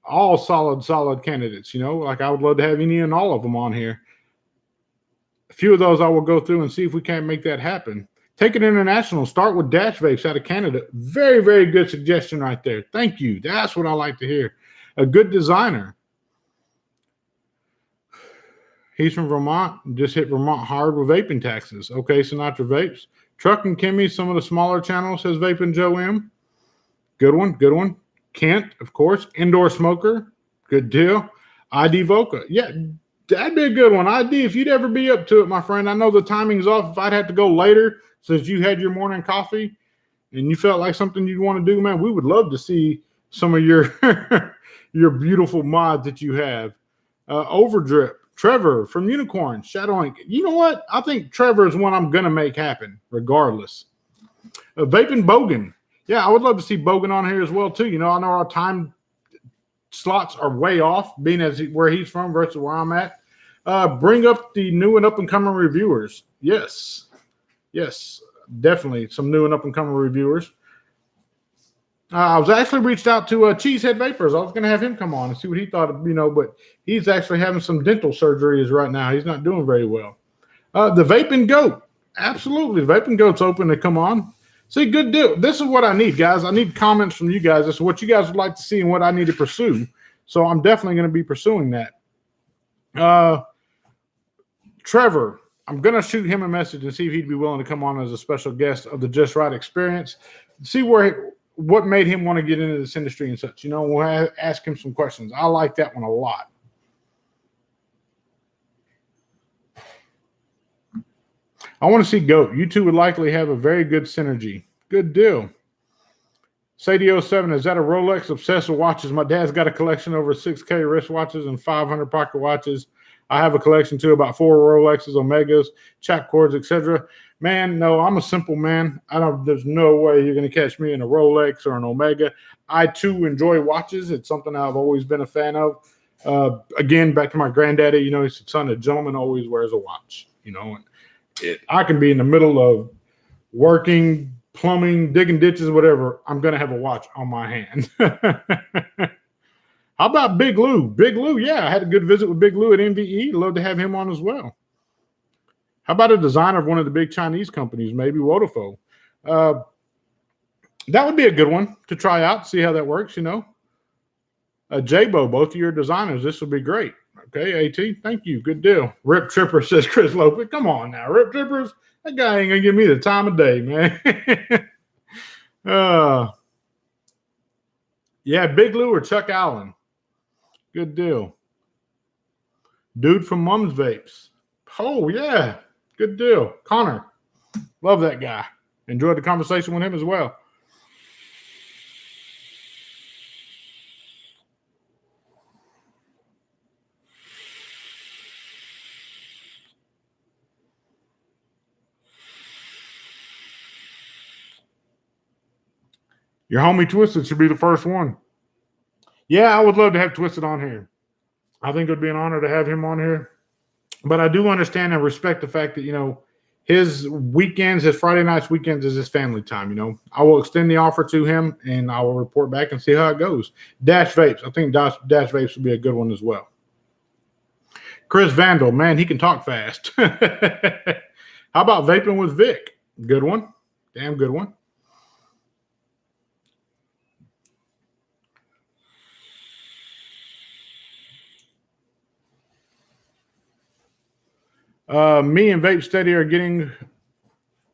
all solid candidates. Like I would love to have any and all of them on here. A few of those I will go through and see if we can't make that happen. Take it international. Start with Dash Vapes out of Canada. Very, very good suggestion right there. Thank you. That's what I like to hear. A good designer. He's from Vermont. Just hit Vermont hard with vaping taxes. Okay, Sinatra Vapes. Truck and Kimmy, some of the smaller channels, says Vaping Joe M. Good one. Kent, of course. Indoor Smoker. Good deal. ID Voca. Yeah, that'd be a good one. ID, if you'd ever be up to it, my friend. I know the timing's off. If I'd have to go later since you had your morning coffee and you felt like something you'd want to do, man, we would love to see some of your your beautiful mods that you have. Overdrip. Trevor from Unicorn, Shadowlink. You know what? I think Trevor is one I'm going to make happen regardless. Vaping Bogan. Yeah, I would love to see Bogan on here as well, too. I know our time slots are way off, being as where he's from versus where I'm at. Bring up the new and up-and-coming reviewers. Yes, definitely some new and up-and-coming reviewers. I was actually reached out to Cheesehead Vapors. I was going to have him come on and see what he thought of, but he's actually having some dental surgeries right now. He's not doing very well. The Vaping Goat. Absolutely. The Vaping Goat's open to come on. See, good deal. This is what I need, guys. I need comments from you guys as to what you guys would like to see and what I need to pursue. So I'm definitely going to be pursuing that. Trevor, I'm going to shoot him a message and see if he'd be willing to come on as a special guest of the Just Right experience. See what made him want to get into this industry and such. We'll ask him some questions. I like that one a lot. I want to see Goat. You two would likely have a very good synergy. Good deal. Sadie07, is that a Rolex? Obsessed with watches. My dad's got a collection over 6K wristwatches and 500 pocket watches. I have a collection too, about 4 Rolexes, Omegas, Chap cords, etc. Man, no, I'm a simple man. There's no way you're going to catch me in a Rolex or an Omega. I too enjoy watches. It's something I've always been a fan of. Again, back to my granddaddy, he's the son of a gentleman, always wears a watch, and I can be in the middle of working, plumbing, digging ditches, whatever. I'm going to have a watch on my hand. How about Big Lou? Big Lou, yeah, I had a good visit with Big Lou at MVE. Love to have him on as well. How about a designer of one of the big Chinese companies, maybe Wodafone? That would be a good one to try out, see how that works, J-Bo, both of your designers, this would be great. Okay, AT, thank you. Good deal. Rip Tripper, says Chris Lopez. Come on now, Rip Trippers. That guy ain't going to give me the time of day, man. Yeah, Big Lou or Chuck Allen. Good deal. Dude from Mum's Vapes. Oh, yeah. Good deal. Connor. Love that guy. Enjoyed the conversation with him as well. Your homie Twisted should be the first one. Yeah, I would love to have Twisted on here. I think it would be an honor to have him on here. But I do understand and respect the fact that, his weekends, his Friday nights, weekends is his family time, I will extend the offer to him, and I will report back and see how it goes. Dash Vapes. I think Dash Vapes would be a good one as well. Chris Vandal. Man, he can talk fast. How about Vaping with Vic? Good one. Damn good one. Me and Vape Steady are getting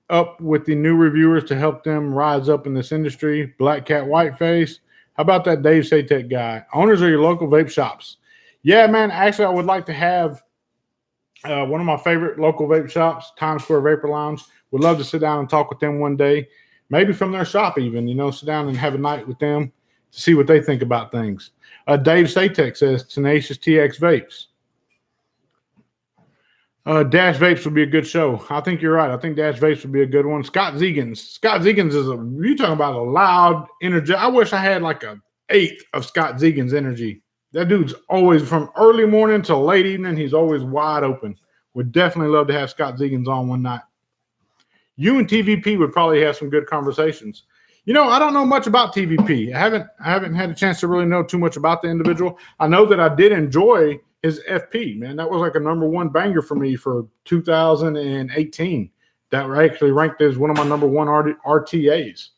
up with the new reviewers to help them rise up in this industry. Black Cat Whiteface. How about that Dave Satek guy? Owners of your local vape shops. Yeah, man. Actually, I would like to have one of my favorite local vape shops, Times Square Vapor Lounge. Would love to sit down and talk with them one day. Maybe from their shop even, sit down and have a night with them to see what they think about things. Dave Satek says Tenacious TX Vapes. Dash Vapes would be a good show. I think you're right. I think Dash Vapes would be a good one. Scott Zegans. Scott Zegans is you talking about a loud energy. I wish I had like an eighth of Scott Zegans energy. That dude's always from early morning to late evening. He's always wide open. Would definitely love to have Scott Zegans on one night. You and TVP would probably have some good conversations. I don't know much about TVP. I haven't had a chance to really know too much about the individual. I know that I did enjoy his FP, man. That was like a #1 banger for me for 2018. That actually ranked as one of my #1 RTAs.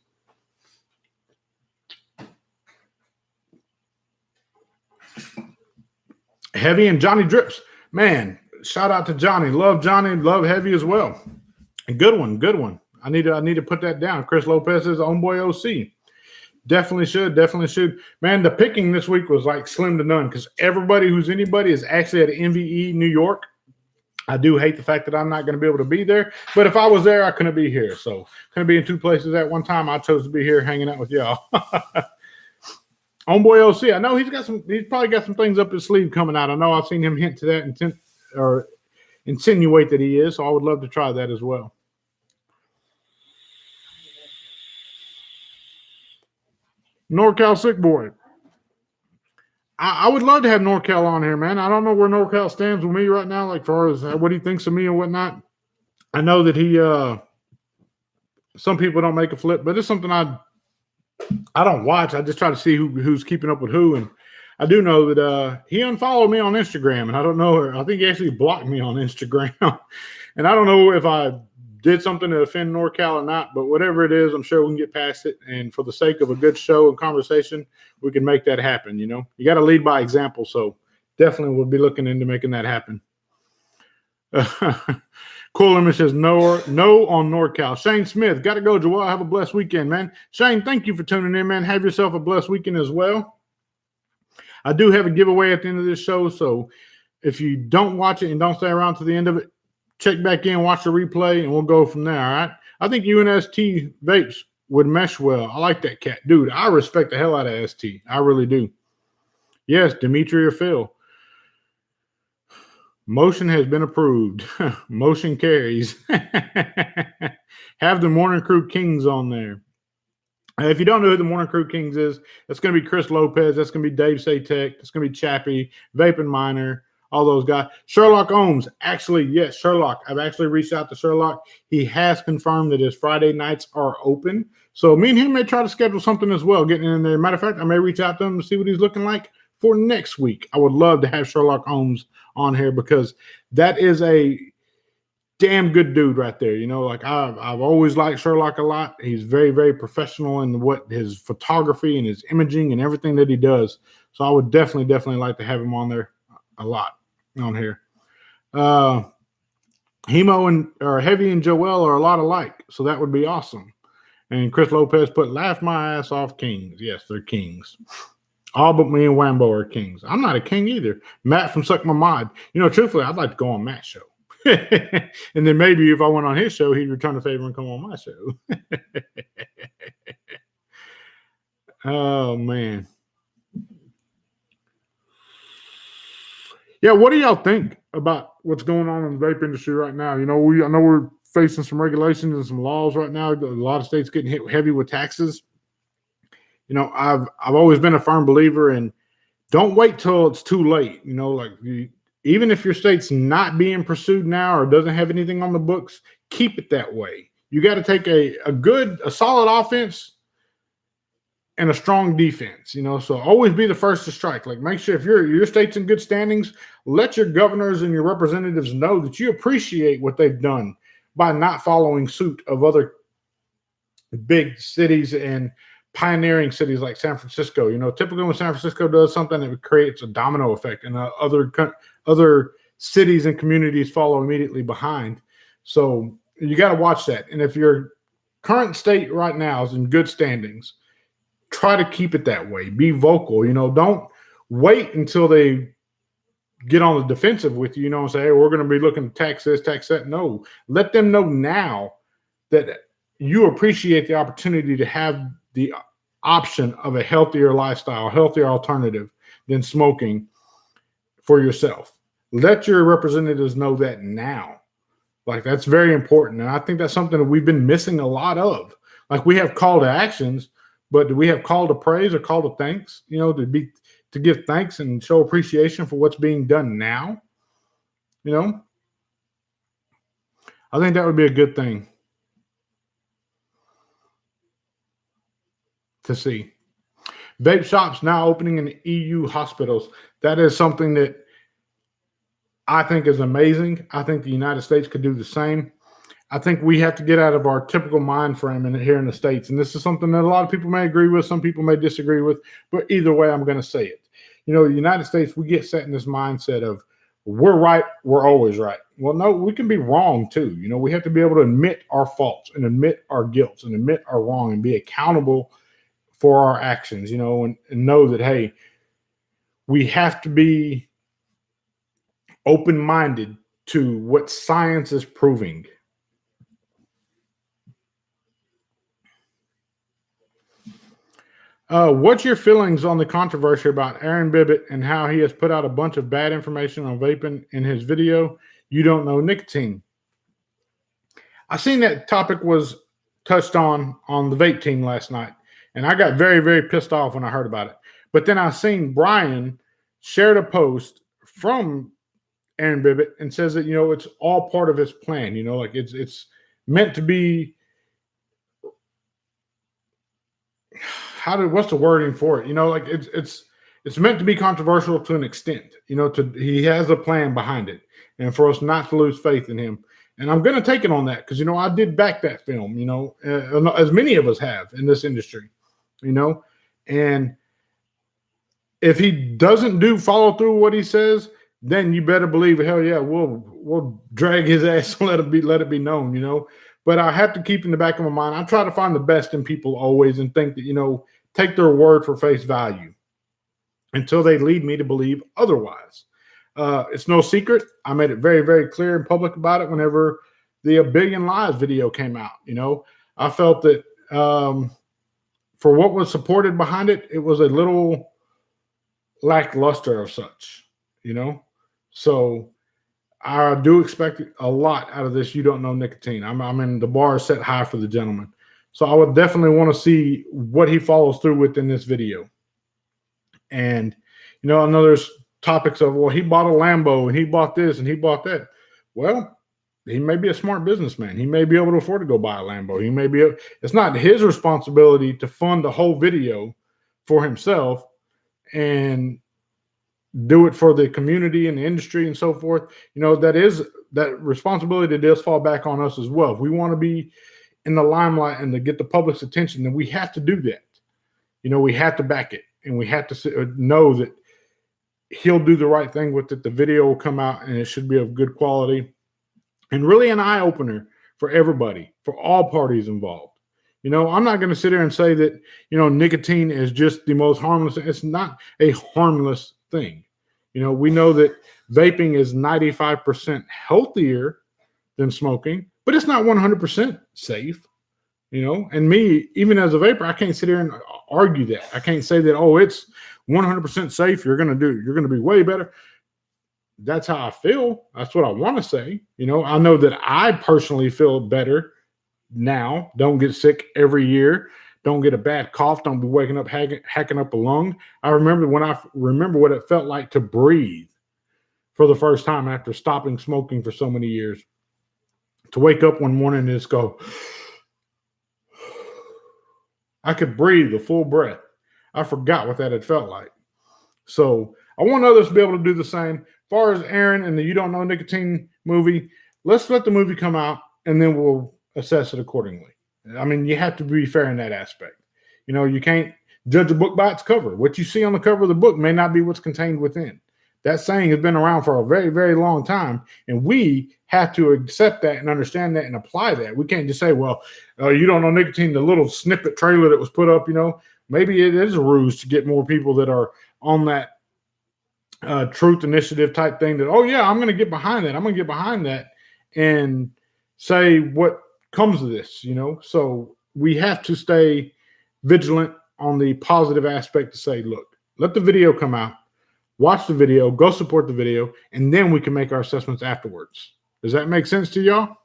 Heavy and Johnny Drips. Man, shout out to Johnny. Love Johnny. Love Heavy as well. Good one. I need to put that down. Chris Lopez is Homeboy OC. Definitely should. Man, the picking this week was like slim to none because everybody who's anybody is actually at MVE New York. I do hate the fact that I'm not going to be able to be there, but if I was there, I couldn't be here. So couldn't be in two places at one time. I chose to be here hanging out with y'all. Homeboy OC. I know he's probably got some things up his sleeve coming out. I know I've seen him hint to that or insinuate that he is. So I would love to try that as well. NorCal Sick Boy. I would love to have NorCal on here, man. I don't know where NorCal stands with me right now, like far as what he thinks of me and whatnot. I know that he some people don't make a flip, but it's something I don't watch. I just try to see who's keeping up with who. And I do know that he unfollowed me on Instagram, and I don't know. I think he actually blocked me on Instagram. And I don't know if I did something to offend NorCal or not, but whatever it is, I'm sure we can get past it. And for the sake of a good show and conversation, we can make that happen. You got to lead by example. So definitely we'll be looking into making that happen. Cool Image says no on NorCal. Shane Smith, got to go, Joel. Have a blessed weekend, man. Shane, thank you for tuning in, man. Have yourself a blessed weekend as well. I do have a giveaway at the end of this show. So if you don't watch it and don't stay around to the end of it, check back in, watch the replay, and we'll go from there, all right? I think UNST Vapes would mesh well. I like that cat. Dude, I respect the hell out of ST. I really do. Yes, Dimitri or Phil. Motion has been approved. Motion carries. Have the Morning Crew Kings on there. If you don't know who the Morning Crew Kings is, that's going to be Chris Lopez. That's going to be Dave Satek. That's going to be Chappie, Vaping Miner, all those guys. Sherlock Ohms. Actually, yes, Sherlock. I've actually reached out to Sherlock. He has confirmed that his Friday nights are open. So me and him may try to schedule something as well, getting in there. Matter of fact, I may reach out to him to see what he's looking like for next week. I would love to have Sherlock Ohms on here because that is a damn good dude right there. I've always liked Sherlock a lot. He's very, very professional in what his photography and his imaging and everything that he does. So I would definitely like to have him on there a lot on here. Hemo or Heavy and Joel are a lot alike. So that would be awesome. And Chris Lopez put laugh my ass off kings. Yes, they're kings. All but me and Wambo are kings. I'm not a king either. Matt from Suck My Mod. Truthfully, I'd like to go on Matt's show. And then maybe if I went on his show, he'd return the favor and come on my show. Oh, man. Yeah, what do y'all think about what's going on in the vape industry right now? I know we're facing some regulations and some laws right now. A lot of states getting hit heavy with taxes. I've always been a firm believer in don't wait till it's too late. Even if your state's not being pursued now or doesn't have anything on the books, keep it that way. You got to take a solid offense and a strong defense, so always be the first to strike. Like, make sure if your state's in good standings, let your governors and your representatives know that you appreciate what they've done by not following suit of other big cities and pioneering cities like San Francisco. Typically when San Francisco does something, it creates a domino effect, and other cities and communities follow immediately behind. So you got to watch that. And if your current state right now is in good standings, try to keep it that way. Be vocal. Don't wait until they get on the defensive with you, and say, hey, we're going to be looking to tax this, tax that. No, let them know now that you appreciate the opportunity to have the option of a healthier lifestyle, healthier alternative than smoking for yourself. Let your representatives know that now. Like, that's very important. And I think that's something that we've been missing a lot of. Like, we have call to actions, but do we have call to praise or call to thanks, to give thanks and show appreciation for what's being done now? I think that would be a good thing to see. Vape shops now opening in EU hospitals. That is something that I think is amazing. I think the United States could do the same. I think we have to get out of our typical mind frame here in the States. And this is something that a lot of people may agree with, some people may disagree with, but either way, I'm going to say it. The United States, we get set in this mindset of we're right, we're always right. Well, no, we can be wrong too. We have to be able to admit our faults and admit our guilt and admit our wrong and be accountable for our actions, and know that, hey, we have to be open-minded to what science is proving. What's your feelings on the controversy about Aaron Bibbett and how he has put out a bunch of bad information on vaping in his video, You Don't Know Nicotine? I seen that topic was touched on the vape team last night, and I got very, very pissed off when I heard about it. But then I seen Brian shared a post from Aaron Bibbett and says that, it's all part of his plan, like it's meant to be. What's the wording for it? Like it's meant to be controversial to an extent, he has a plan behind it, and for us not to lose faith in him. And I'm going to take it on that because, I did back that film, as many of us have in this industry, and if he doesn't follow through what he says, then you better believe, hell yeah, we'll drag his ass and let it be known, But I have to keep in the back of my mind, I try to find the best in people always and think that, take their word for face value until they lead me to believe otherwise. It's no secret. I made it very, very clear and public about it whenever the A Billion Lies video came out. I felt that for what was supported behind it, it was a little lackluster of such, So I do expect a lot out of this You Don't Know Nicotine. I mean, the bar is set high for the gentleman. So I would definitely want to see what he follows through with in this video. And, I know there's topics of, well, he bought a Lambo and he bought this and he bought that. Well, he may be a smart businessman. He may be able to afford to go buy a Lambo. It's not his responsibility to fund the whole video for himself and do it for the community and the industry and so forth. That responsibility does fall back on us as well. If we want to be in the limelight and to get the public's attention, then we have to do that. We have to back it, and we have to know that he'll do the right thing with it. The video will come out and it should be of good quality and really an eye opener for everybody, for all parties involved. I'm not going to sit here and say that, nicotine is just the most harmless. It's not a harmless thing. We know that vaping is 95% healthier than smoking, but it's not 100% safe, and me, even as a vapor, I can't sit here and argue that. I can't say that, oh, it's 100% safe. You're going to be way better. That's how I feel. That's what I want to say. I know that I personally feel better now. Don't get sick every year. Don't get a bad cough. Don't be waking up hacking up a lung. I remember what it felt like to breathe for the first time after stopping smoking for so many years. To wake up one morning and just go, I could breathe a full breath. I forgot what that had felt like. So I want others to be able to do the same. As far as Aaron and the You Don't Know Nicotine movie, let's let the movie come out and then we'll assess it accordingly. I mean, you have to be fair in that aspect. You can't judge a book by its cover. What you see on the cover of the book may not be what's contained within. That saying has been around for a very, very long time, and we have to accept that and understand that and apply that. We can't just say, well, you don't know nicotine, the little snippet trailer that was put up, maybe it is a ruse to get more people that are on that truth initiative type thing that, oh, yeah, I'm going to get behind that. I'm going to get behind that and say what comes of this, So we have to stay vigilant on the positive aspect to say, look, let the video come out. Watch the video, go support the video, and then we can make our assessments afterwards. Does that make sense to y'all?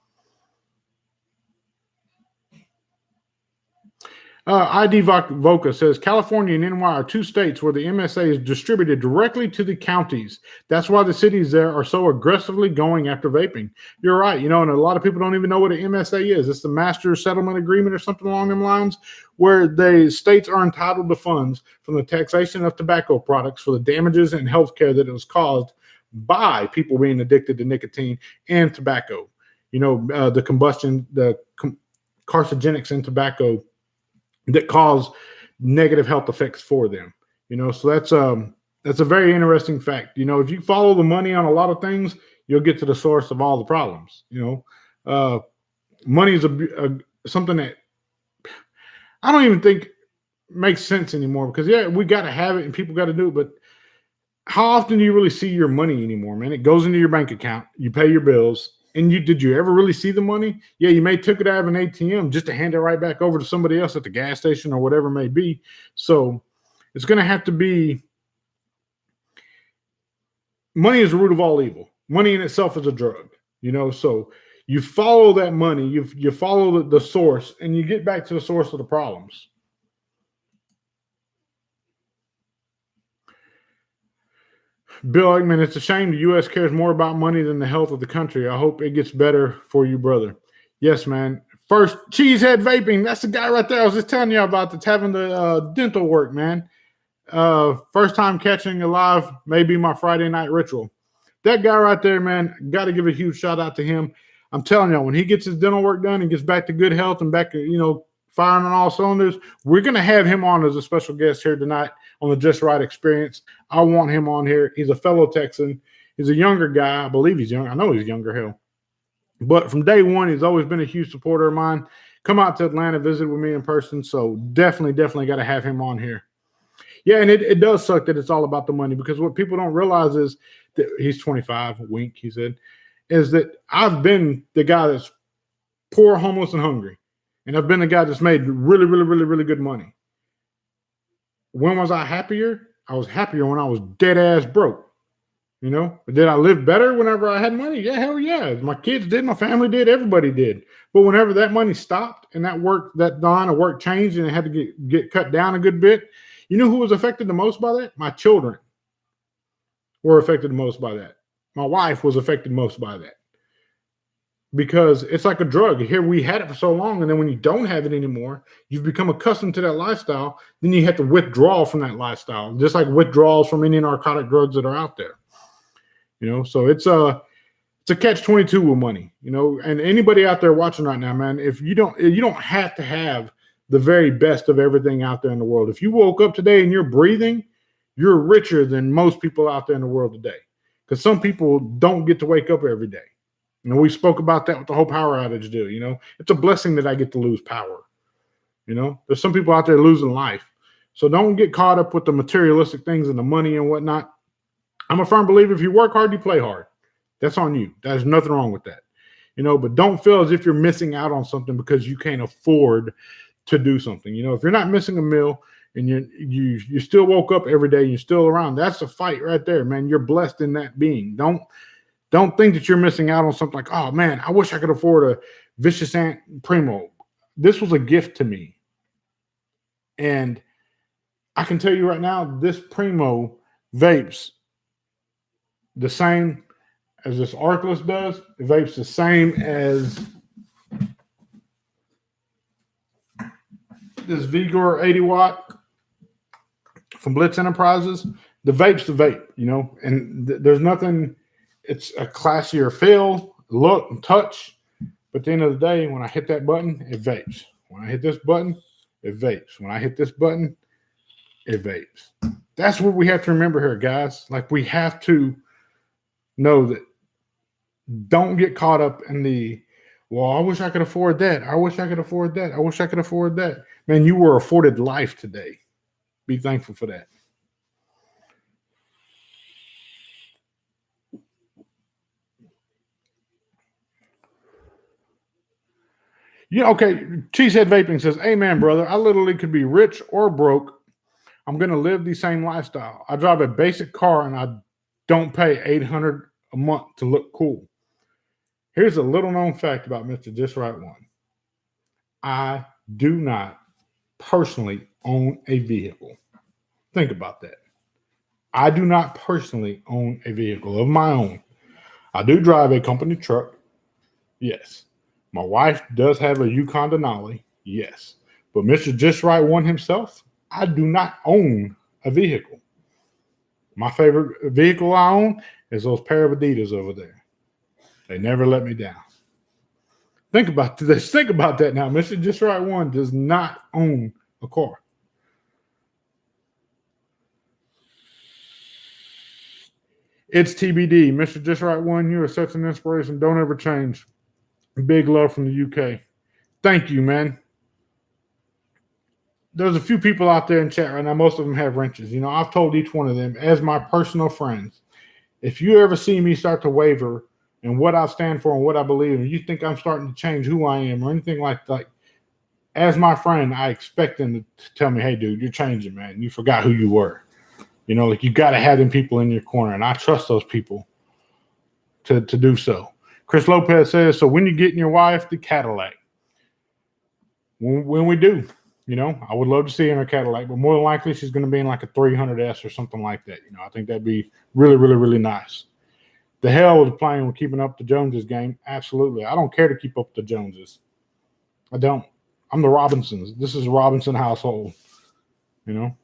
ID Voca says California and NY are two states where the MSA is distributed directly to the counties. That's why the cities there are so aggressively going after vaping. You're right. And a lot of people don't even know what an MSA is. It's the Master Settlement Agreement or something along them lines, where the states are entitled to funds from the taxation of tobacco products for the damages and health care that it was caused by people being addicted to nicotine and tobacco. The combustion, the carcinogenics in tobacco that cause negative health effects for them. So that's a very interesting fact. If you follow the money on a lot of things, you'll get to the source of all the problems. Money is something that I don't even think makes sense anymore, because we got to have it and people got to do it. But how often do you really see your money anymore, man? It goes into your bank account, you pay your bills. And did you ever really see the money? Yeah, you may took it out of an ATM just to hand it right back over to somebody else at the gas station or whatever it may be. So it's going to have to be, money is the root of all evil. Money in itself is a drug, so you follow that money, you follow the source, and you get back to the source of the problems. Bill Eggman, it's a shame the U.S. cares more about money than the health of the country. I hope it gets better for you, brother. Yes, man. First, Cheesehead Vaping. That's the guy right there I was just telling you about that's having the dental work, man. First time catching alive, maybe my Friday night ritual. That guy right there, man, got to give a huge shout out to him. I'm telling you, when he gets his dental work done and gets back to good health and back to, firing on all cylinders, we're going to have him on as a special guest here tonight on the Just Right Experience. I want him on here. He's a fellow Texan. He's a younger guy. I believe he's young. I know he's younger, hell. But from day one, he's always been a huge supporter of mine. Come out to Atlanta, visit with me in person. So definitely got to have him on here. Yeah, and it does suck that it's all about the money, because what people don't realize is that he's 25, wink, he said, is that I've been the guy that's poor, homeless, and hungry. And I've been the guy that's made really, really, really, really good money. When was I happier? I was happier when I was dead ass broke. Did I live better whenever I had money? Yeah, hell yeah. My kids did, my family did, everybody did. But whenever that money stopped and that line of work changed and it had to get cut down a good bit, you know who was affected the most by that? My children were affected the most by that. My wife was affected most by that. Because it's like a drug. Here we had it for so long, and then when you don't have it anymore, you've become accustomed to that lifestyle. Then you have to withdraw from that lifestyle, just like withdrawals from any narcotic drugs that are out there. So it's a catch-22 with money. And anybody out there watching right now, man, if you don't have to have the very best of everything out there in the world. If you woke up today and you're breathing, you're richer than most people out there in the world today. Because some people don't get to wake up every day. We spoke about that with the whole power outage deal. It's a blessing that I get to lose power. There's some people out there losing life. So don't get caught up with the materialistic things and the money and whatnot. I'm a firm believer, if you work hard, you play hard. That's on you. There's nothing wrong with that. But don't feel as if you're missing out on something because you can't afford to do something. If you're not missing a meal and you still woke up every day, you're still around, that's a fight right there, man. You're blessed in that being. Don't think that you're missing out on something like, oh, man, I wish I could afford a Vicious Ant Primo. This was a gift to me. And I can tell you right now, this Primo vapes the same as this Arcless does. It vapes the same as this Vigor 80 watt from Blitz Enterprises. The vape's the vape, and there's nothing. It's a classier feel, look, and touch. But at the end of the day, when I hit that button, it vapes. When I hit this button, it vapes. When I hit this button, it vapes. That's what we have to remember here, guys. Like, we have to know that don't get caught up in the, well, I wish I could afford that. I wish I could afford that. I wish I could afford that. Man, you were afforded life today. Be thankful for that. Yeah, okay. Cheesehead Vaping says, "Amen, brother. I literally could be rich or broke. I'm going to live the same lifestyle. I drive a basic car and I don't pay $800 a month to look cool." Here's a little known fact about Mr. Just Right One. I do not personally own a vehicle. Think about that. I do not personally own a vehicle of my own. I do drive a company truck. Yes. My wife does have a Yukon Denali. Yes. But Mr. Just Right One himself, I do not own a vehicle. My favorite vehicle I own is those pair of Adidas over there. They never let me down. Think about this. Think about that now. Mr. Just Right One does not own a car. It's TBD. Mr. Just Right One, you are such an inspiration. Don't ever change. Big love from the UK. Thank you, man. There's a few people out there in chat right now. Most of them have wrenches. You know, I've told each one of them as my personal friends, if you ever see me start to waver in what I stand for and what I believe, and you think I'm starting to change who I am or anything like that, as my friend, I expect them to tell me, "Hey, dude, you're changing, man. You forgot who you were." You know, like, you got to have them people in your corner, and I trust those people to do so. Chris Lopez says, "So when you get in your wife the Cadillac?" When we do, you know, I would love to see her in a Cadillac, but more than likely she's going to be in like a 300S or something like that. You know, I think that'd be really, really, really nice. The hell with playing with keeping up the Joneses game. Absolutely. I don't care to keep up the Joneses. I don't. I'm the Robinsons. This is a Robinson household, you know.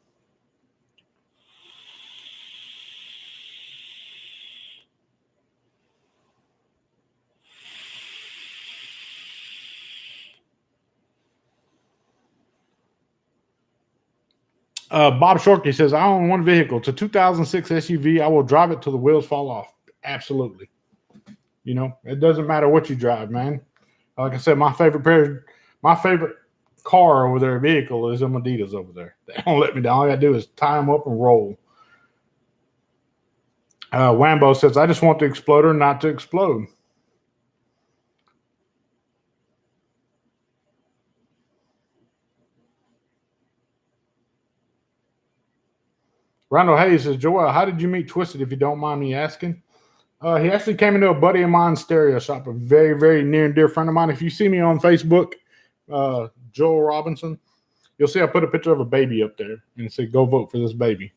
Bob Shorkey says, "I own one vehicle. It's a 2006 SUV. I will drive it till the wheels fall off." Absolutely. You know, it doesn't matter what you drive, man. Like I said, my favorite car over there, vehicle, is them Adidas over there. They don't let me down. All I got to do is tie them up and roll. Wambo says, "I just want the exploder not to explode." Randall Hayes says, "Joel, how did you meet Twisted, if you don't mind me asking?" He actually came into a buddy of mine's stereo shop, a very, very near and dear friend of mine. If you see me on Facebook, Joel Robinson, you'll see I put a picture of a baby up there and it said, "Go vote for this baby."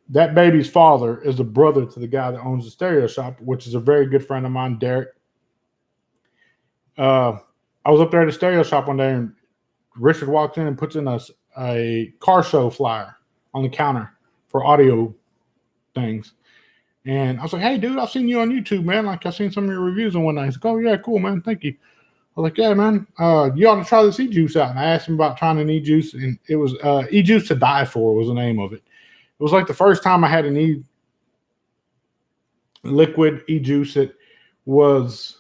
That baby's father is the brother to the guy that owns the stereo shop, which is a very good friend of mine, Derek. I was up there at the stereo shop one day, and Richard walks in and puts in a car show flyer on the counter for audio things. And I was like, "Hey, dude, I've seen you on YouTube, man. Like, I've seen some of your reviews and whatnot." He's like, "Oh, yeah, cool, man. Thank you." I was like, "Yeah, man, you ought to try this e-juice out." And I asked him about trying an e-juice, and it was e-juice to die for was the name of it. It was like the first time I had an liquid e-juice that was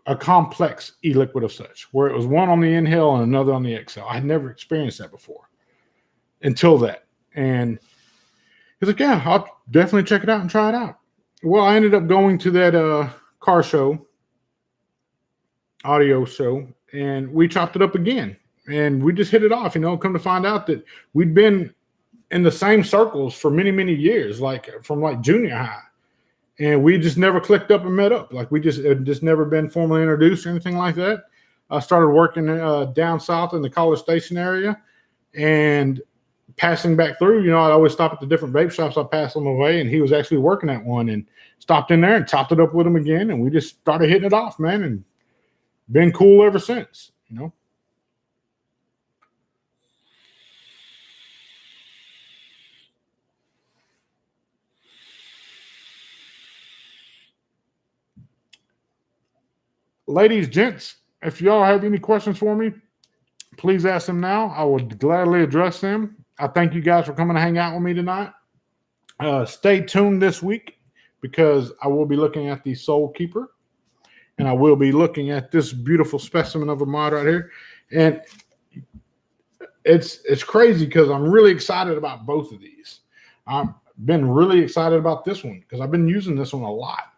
a complex e-liquid of such, where it was one on the inhale and another on the exhale. I had never experienced that before until that. And he's like, "Yeah, I'll definitely check it out and try it out." Well, I ended up going to that car show, audio show, and we chopped it up again. And we just hit it off, you know, come to find out that we'd been in the same circles for many, many years, like from like junior high. And we just never clicked up and met up. Like, we just never been formally introduced or anything like that. I started working down south in the College Station area, and passing back through, you know, I'd always stop at the different vape shops. I passed on the way, and he was actually working at one, and stopped in there and chopped it up with him again. And we just started hitting it off, man, and been cool ever since, you know. Ladies, gents, if y'all have any questions for me, please ask them now. I would gladly address them. I thank you guys for coming to hang out with me tonight. Stay tuned this week because I will be looking at the Soul Keeper, and I will be looking at this beautiful specimen of a mod right here. And it's crazy because I'm really excited about both of these. I've been really excited about this one because I've been using this one a lot.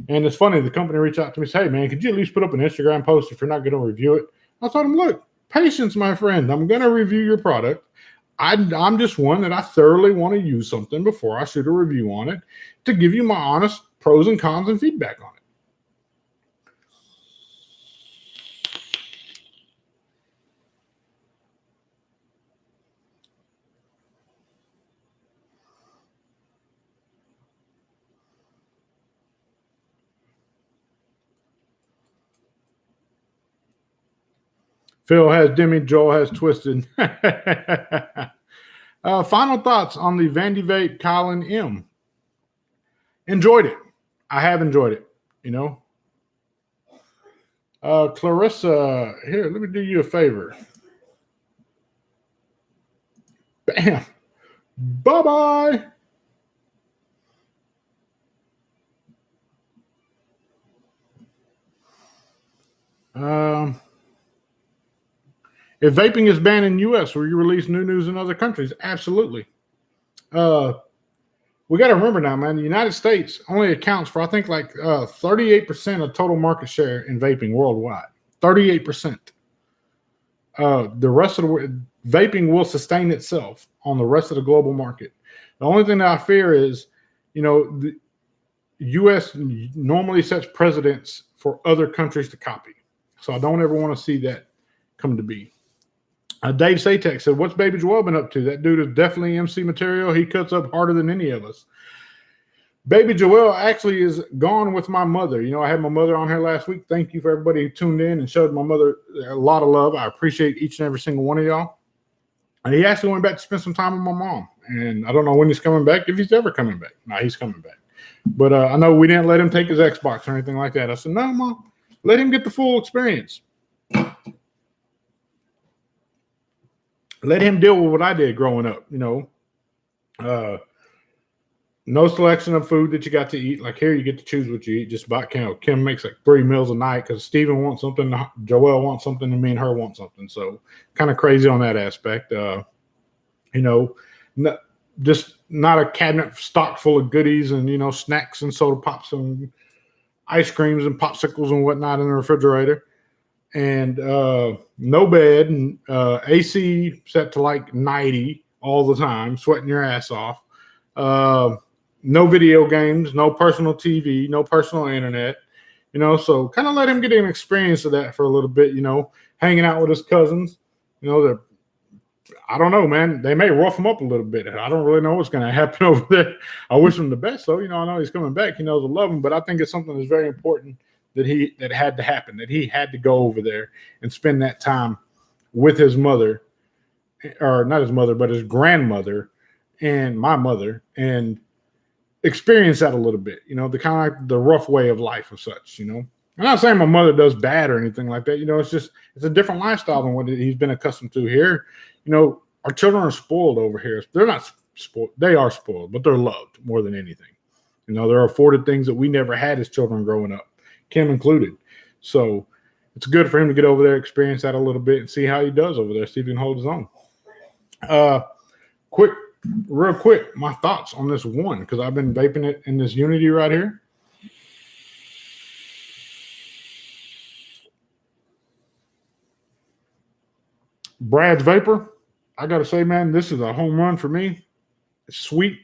And it's funny, the company reached out to me and said, hey, man, could you at least put up an Instagram post if you're not going to review it? I told them, look, patience, my friend. I'm going to review your product. I'm just one that I thoroughly want to use something before I shoot a review on it to give you my honest pros and cons and feedback on it. Phil has Demi, Joel has Twisted. Final thoughts on the Vandy Vape Colin M. Enjoyed it. I have enjoyed it, you know. Clarissa, here, let me do you a favor. Bam. Bye-bye. If vaping is banned in U.S., will you release new news in other countries? Absolutely. We got to remember now, man, the United States only accounts for, I think, like 38% of total market share in vaping worldwide. 38%. The rest of the vaping will sustain itself on the rest of the global market. The only thing that I fear is, you know, the U.S. normally sets precedents for other countries to copy. So I don't ever want to see that come to be. Dave Satek said, what's Baby Joel been up to? That dude is definitely MC material. He cuts up harder than any of us. Baby Joel actually is gone with my mother. You know, I had my mother on here last week. Thank you for everybody who tuned in and showed my mother a lot of love. I appreciate each and every single one of y'all. And he actually went back to spend some time with my mom. And I don't know when he's coming back, if he's ever coming back. No, he's coming back. But I know we didn't let him take his Xbox or anything like that. I said, no, Mom, let him get the full experience. Let him deal with what I did growing up, you know. No selection of food that you got to eat. Like here, you get to choose what you eat. Just about Kim makes like 3 meals a night because Steven wants something, Joel wants something, and me and her want something. So kind of crazy on that aspect. You know, just not a cabinet stocked full of goodies and, you know, snacks and soda pops and ice creams and popsicles and whatnot in the refrigerator. And no bed and AC set to like 90 all the time, sweating your ass off. No video games, no personal TV, no personal internet, you know, so kind of let him get an experience of that for a little bit, you know, hanging out with his cousins, you know, I don't know, man, they may rough him up a little bit. I don't really know what's going to happen over there. I wish him the best, though. You know, I know he's coming back. He knows I love him, but I think it's something that's very important that had to happen, that he had to go over there and spend that time with his mother, or not his mother, but his grandmother and my mother, and experience that a little bit, you know, the kind of like the rough way of life of such, you know. I'm not saying my mother does bad or anything like that, you know, it's a different lifestyle than what he's been accustomed to here. You know, our children are spoiled over here. They're not spoiled, they are spoiled, but they're loved more than anything. You know, they're afforded things that we never had as children growing up, Kim included. So it's good for him to get over there, experience that a little bit, and see how he does over there, see if he can hold his own. Real quick, my thoughts on this one, because I've been vaping it in this Unity right here. Brad's Vapor, I got to say, man, this is a home run for me. Sweet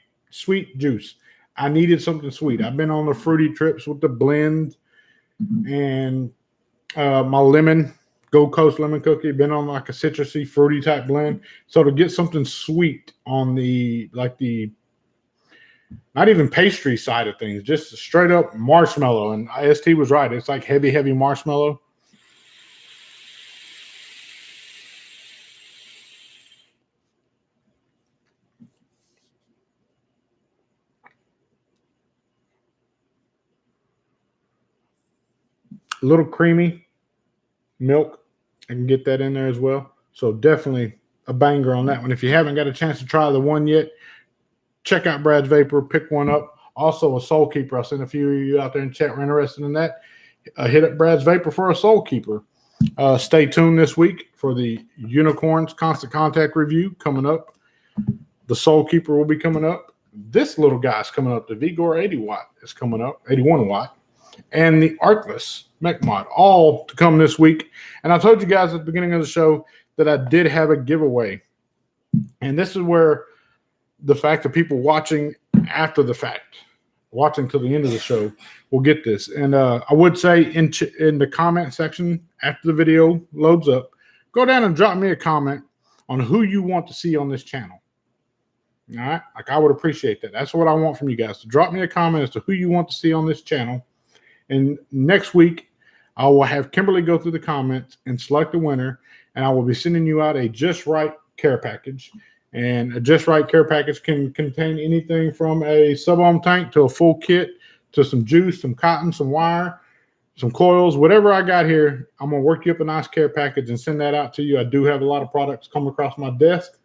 juice. I needed something sweet. I've been on the fruity trips with the blend and my lemon, Gold Coast lemon cookie, been on like a citrusy, fruity type blend. So to get something sweet on the, like the, not even pastry side of things, just straight up marshmallow. And IST was right. It's like heavy marshmallow. A little creamy milk, I can get that in there as well. So definitely a banger on that one. If you haven't got a chance to try the one yet, check out Brad's Vapor. Pick one up. Also a Soul Keeper. I'll send a few of you out there in chat who are interested in that. Hit up Brad's Vapor for a Soul Keeper. Stay tuned this week for the Unicorns Constant Contact review coming up. The Soul Keeper will be coming up. This little guy's coming up. The Vigor 80 watt is coming up, 81 watt. And the Artless Mech Mod, all to come this week. And I told you guys at the beginning of the show that I did have a giveaway. And this is where the fact that people watching after the fact, watching till the end of the show, will get this. And I would say in the comment section after the video loads up, go down and drop me a comment on who you want to see on this channel. All right? Like, I would appreciate that. That's what I want from you guys. To drop me a comment as to who you want to see on this channel. And next week, I will have Kimberly go through the comments and select the winner. And I will be sending you out a Just Right care package. And a Just Right care package can contain anything from a sub-ohm tank to a full kit to some juice, some cotton, some wire, some coils, whatever I got here. I'm going to work you up a nice care package and send that out to you. I do have a lot of products come across my desk,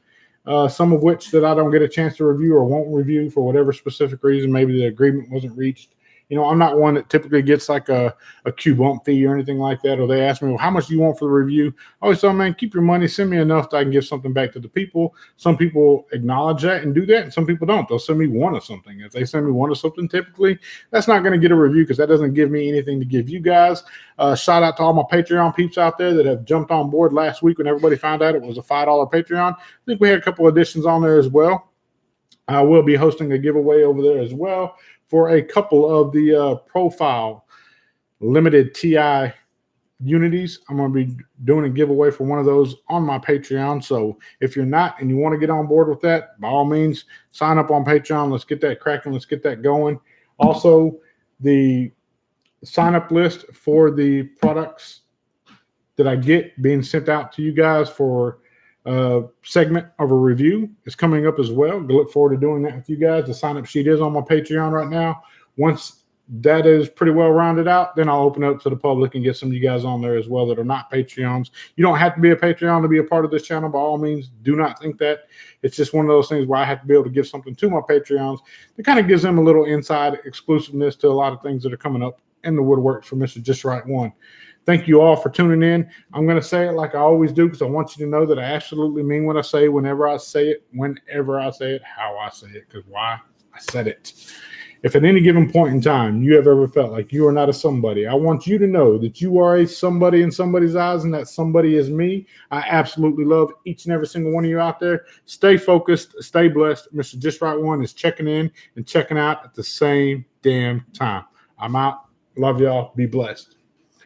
some of which that I don't get a chance to review or won't review for whatever specific reason. Maybe the agreement wasn't reached. You know, I'm not one that typically gets like a Q bump fee or anything like that. Or they ask me, well, how much do you want for the review? I always tell them, man, keep your money. Send me enough that I can give something back to the people. Some people acknowledge that and do that, and some people don't. They'll send me one of something. If they send me one of something, typically, that's not going to get a review because that doesn't give me anything to give you guys. Shout out to all my Patreon peeps out there that have jumped on board last week when everybody found out it was a $5 Patreon. I think we had a couple additions on there as well. I will be hosting a giveaway over there as well for a couple of the profile limited TI unities. I'm going to be doing a giveaway for one of those on my Patreon. So if you're not and you want to get on board with that, by all means, sign up on Patreon. Let's get that cracking. Let's get that going. Also, the sign up list for the products that I get being sent out to you guys for segment of a review is coming up as well. I look forward to doing that with you guys. The sign up sheet is on my Patreon right now. Once that is pretty well rounded out, then I'll open it up to the public and get some of you guys on there as well that are not Patreons. You don't have to be a Patreon to be a part of this channel. By all means, do not think that. It's just one of those things where I have to be able to give something to my Patreons that kind of gives them a little inside exclusiveness to a lot of things that are coming up in the woodworks for Mr. Just Right 1. Thank you all for tuning in. I'm going to say it like I always do because I want you to know that I absolutely mean what I say whenever I say it, how I say it, because why I said it. If at any given point in time you have ever felt like you are not a somebody, I want you to know that you are a somebody in somebody's eyes and that somebody is me. I absolutely love each and every single one of you out there. Stay focused, stay blessed. Mr. Just Right 1 is checking in and checking out at the same damn time. I'm out. Love y'all. Be blessed.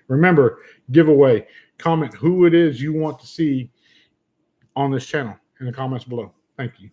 Remember, giveaway. Comment who it is you want to see on this channel in the comments below. Thank you.